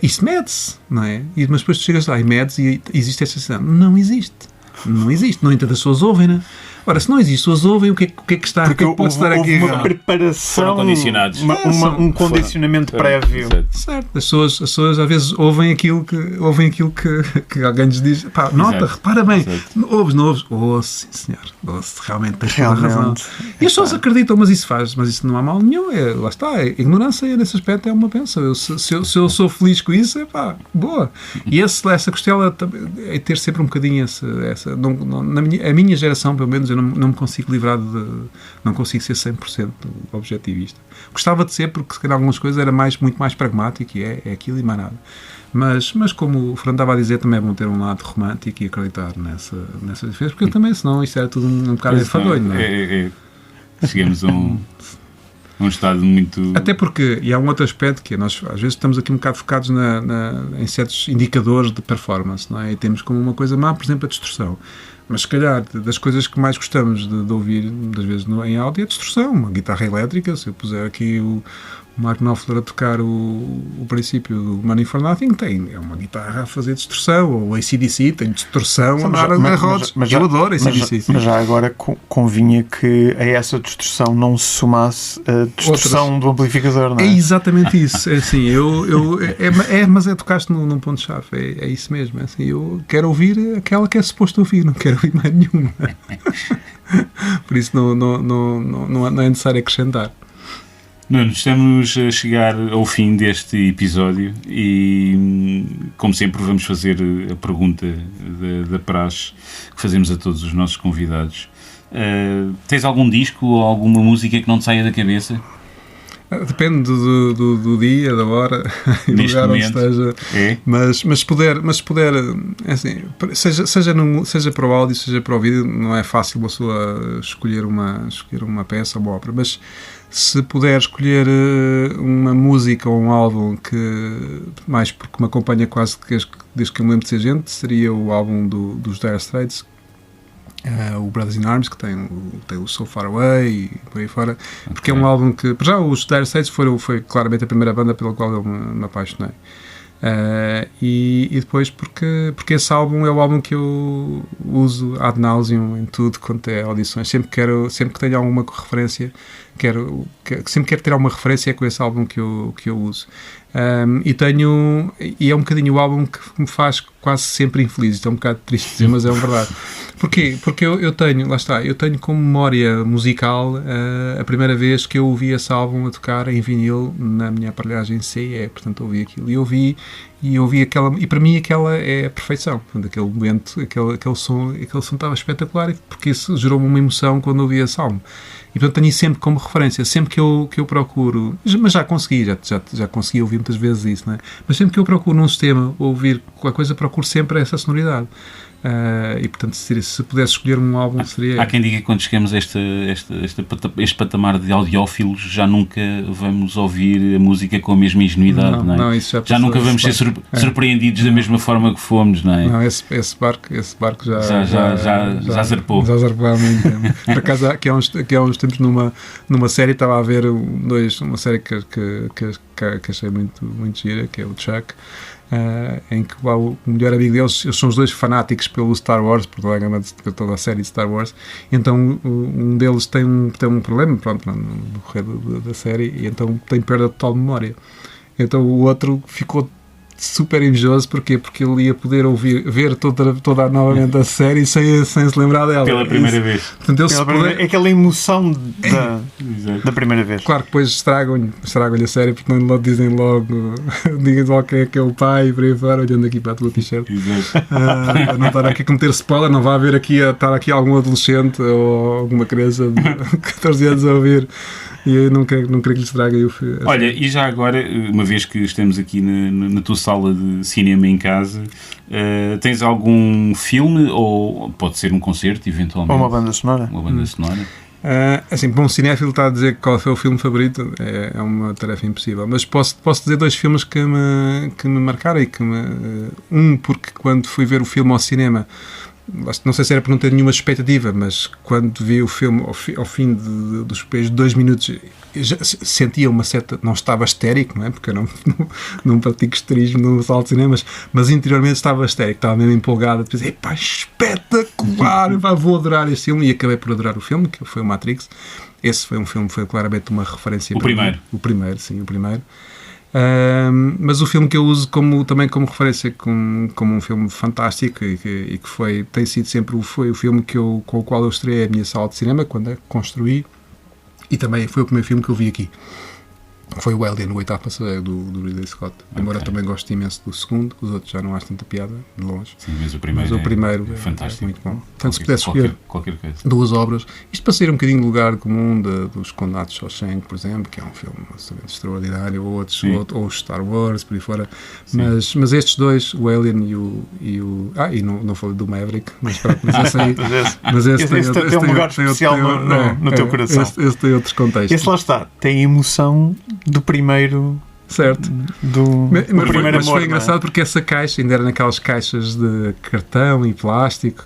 isso mede-se, não é? Mas depois tu chegas lá e medes e existe essa sensação. Não existe. Não existe. No entanto, as pessoas ouvem, não é? Ora, se não existe, as pessoas ouvem, o que é que está? Porque o que pode estar aqui? uma preparação, foram condicionados. Um condicionamento prévio. Certo. As pessoas às vezes ouvem aquilo que alguém lhes diz. Pá, nota, repara bem. Ouves, não ouves? Ouve, sim senhor. Ouve, realmente tens toda a razão. E as pessoas acreditam, mas isso não há mal nenhum. Lá está. A ignorância nesse aspecto é uma benção. Se eu sou feliz com isso, boa. E essa costela é ter sempre um bocadinho a minha geração, pelo menos, eu não me consigo livrar não consigo ser 100% objetivista. Gostava de ser, porque se calhar algumas coisas era muito mais pragmático, e é aquilo e mais nada. Mas como o Fernando estava a dizer, também é bom ter um lado romântico e acreditar nessa diferença, porque eu também, senão isto era tudo um bocado enfadonho, não é? Chegamos a um estado muito... Até porque, e há um outro aspecto que nós às vezes estamos aqui um bocado focados em certos indicadores de performance, não é? E temos como uma coisa má, por exemplo, a distorção. Mas se calhar, das coisas que mais gostamos de ouvir, muitas vezes em áudio, é a distorção. Uma guitarra elétrica, se eu puser aqui o Mark Knopfler a tocar o princípio do Money for Nothing, é uma guitarra a fazer distorção, ou o AC/DC tem distorção a dar a rodas. Eu adoro AC/DC. Mas já agora convinha que a essa distorção não se somasse a distorção do amplificador, não é? É exatamente isso. É assim, mas tocaste num ponto-chave. É isso mesmo. É assim, eu quero ouvir aquela que é suposto ouvir, não quero ouvir mais nenhuma. Por isso não é necessário acrescentar. Nuno, estamos a chegar ao fim deste episódio e, como sempre, vamos fazer a pergunta da praxe que fazemos a todos os nossos convidados. Tens algum disco ou alguma música que não te saia da cabeça? Depende do dia, da hora e do lugar onde esteja. Mas se puder, assim, seja para o áudio, seja para o vídeo, não é fácil a pessoa escolher uma peça ou uma ópera, mas se puder escolher uma música ou um álbum que, mais porque me acompanha quase desde que eu me lembro de ser gente, seria o álbum dos Dire Straits, o Brothers in Arms, que tem o So Far Away e por aí fora, porque é um álbum que, já os Dire Straits foi claramente a primeira banda pela qual eu me apaixonei. E depois porque esse álbum é o álbum que eu uso ad nauseam em tudo quanto é audições. Sempre que tenho alguma referência, sempre quero ter alguma referência, é com esse álbum que eu uso. E é um bocadinho o álbum que me faz quase sempre infeliz. Isto é um bocado triste dizer, mas é uma verdade. Porquê? Porque eu tenho como memória musical a primeira vez que eu ouvi esse álbum a tocar em vinil na minha aparelhagem CE, portanto ouvi aquilo e ouvi aquela, e para mim aquela é a perfeição. Portanto, aquele momento, aquele som estava espetacular, porque isso gerou-me uma emoção quando ouvi esse álbum. E portanto tenho sempre como referência, sempre que eu procuro, mas já consegui ouvir muitas vezes isso, não é? Mas sempre que eu procuro num sistema ouvir qualquer coisa, procuro sempre essa sonoridade. E portanto, se pudesse escolher um álbum, seria... Há quem diga que quando chegamos a este patamar de audiófilos já nunca vamos ouvir a música com a mesma ingenuidade, não é? Não, isso já nunca vamos ser surpreendidos da mesma forma que fomos, não é? Não, esse barco já zarpou. Já zarpou há muito tempo. Por acaso, aqui há uns tempos numa série, estava a ver uma série que achei muito gira, que é o Chuck, em que o melhor amigo deles, eles são os dois fanáticos pelo Star Wars, por toda a série de Star Wars. Então um deles tem um problema, pronto, no correr da série, e então tem perda total de memória. Então o outro ficou super invejoso. Porquê? Porque ele ia poder ver toda novamente a série sem se lembrar dela. Pela primeira vez. Portanto, é aquela emoção da primeira vez. Claro que depois estragam-lhe a série, porque não dizem logo quem é que é o pai, e por aí fora, olhando aqui para a tua t-shirt. Não estar aqui a cometer spoiler, não vai haver estar aqui algum adolescente ou alguma criança de 14 anos a ouvir. E eu não quero que lhe estraguem o filme. Olha, e já agora, uma vez que estamos aqui na tua sala de cinema em casa, tens algum filme, ou pode ser um concerto, eventualmente? Ou uma banda sonora? Uma banda sonora? Assim, para um cinéfilo está a dizer qual foi o filme favorito é uma tarefa impossível, mas posso dizer 2 filmes que me marcaram e porque quando fui ver o filme ao cinema, não sei se era por não ter nenhuma expectativa, mas quando vi o filme ao fim dos primeiros 2 minutos eu já sentia uma certa, não estava histérico, não é? Porque eu não pratico histerismo no sala de cinema, mas interiormente estava histérico, estava mesmo empolgado, pensei, pá, espetacular, vou adorar este filme, e acabei por adorar o filme, que foi o Matrix. Esse foi um filme, foi claramente uma referência o para primeiro. mim. O primeiro. Mas o filme que eu uso também como referência como um filme fantástico e que tem sido sempre foi o filme com o qual eu estreiei a minha sala de cinema quando a construí, e também foi o primeiro filme que eu vi aqui. Foi o Alien, o 8º passageiro do Ridley Scott. Embora eu também goste imenso do segundo, os outros já não acho tanta piada, de longe. Sim, mas o primeiro é fantástico. Muito bom. Portanto, se pudesse escolher qualquer coisa. 2 obras, isto para sair um bocadinho do lugar comum dos Condenados de Shawshank, por exemplo, que é um filme absolutamente extraordinário, ou Star Wars, por aí fora. Mas estes 2, o Alien e não falei do Maverick, mas esse aí. Mas esse tem um lugar especial no teu coração. Esse tem outros contextos. Esse lá está, tem a emoção do primeiro. Certo. Mas foi engraçado porque essa caixa ainda era naquelas caixas de cartão e plástico,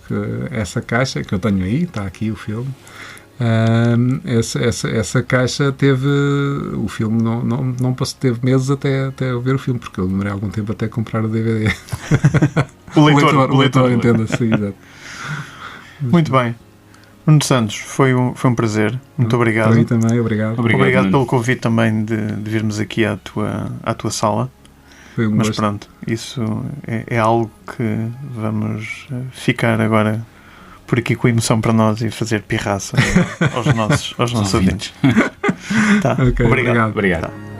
essa caixa que eu tenho aí, está aqui o filme. Essa caixa teve o filme, teve meses até eu ver o filme, porque eu demorei algum tempo até comprar o DVD. O leitor entenda-se, exato. Muito bem. Nuno Santos, foi um prazer. Muito obrigado. Para mim também, obrigado. Obrigado pelo convite também de virmos aqui à tua sala. Foi um Mas gosto. pronto, isso é algo que vamos ficar agora por aqui com emoção para nós e fazer pirraça aos nossos ouvintes. Tá. Okay, obrigado. Obrigado.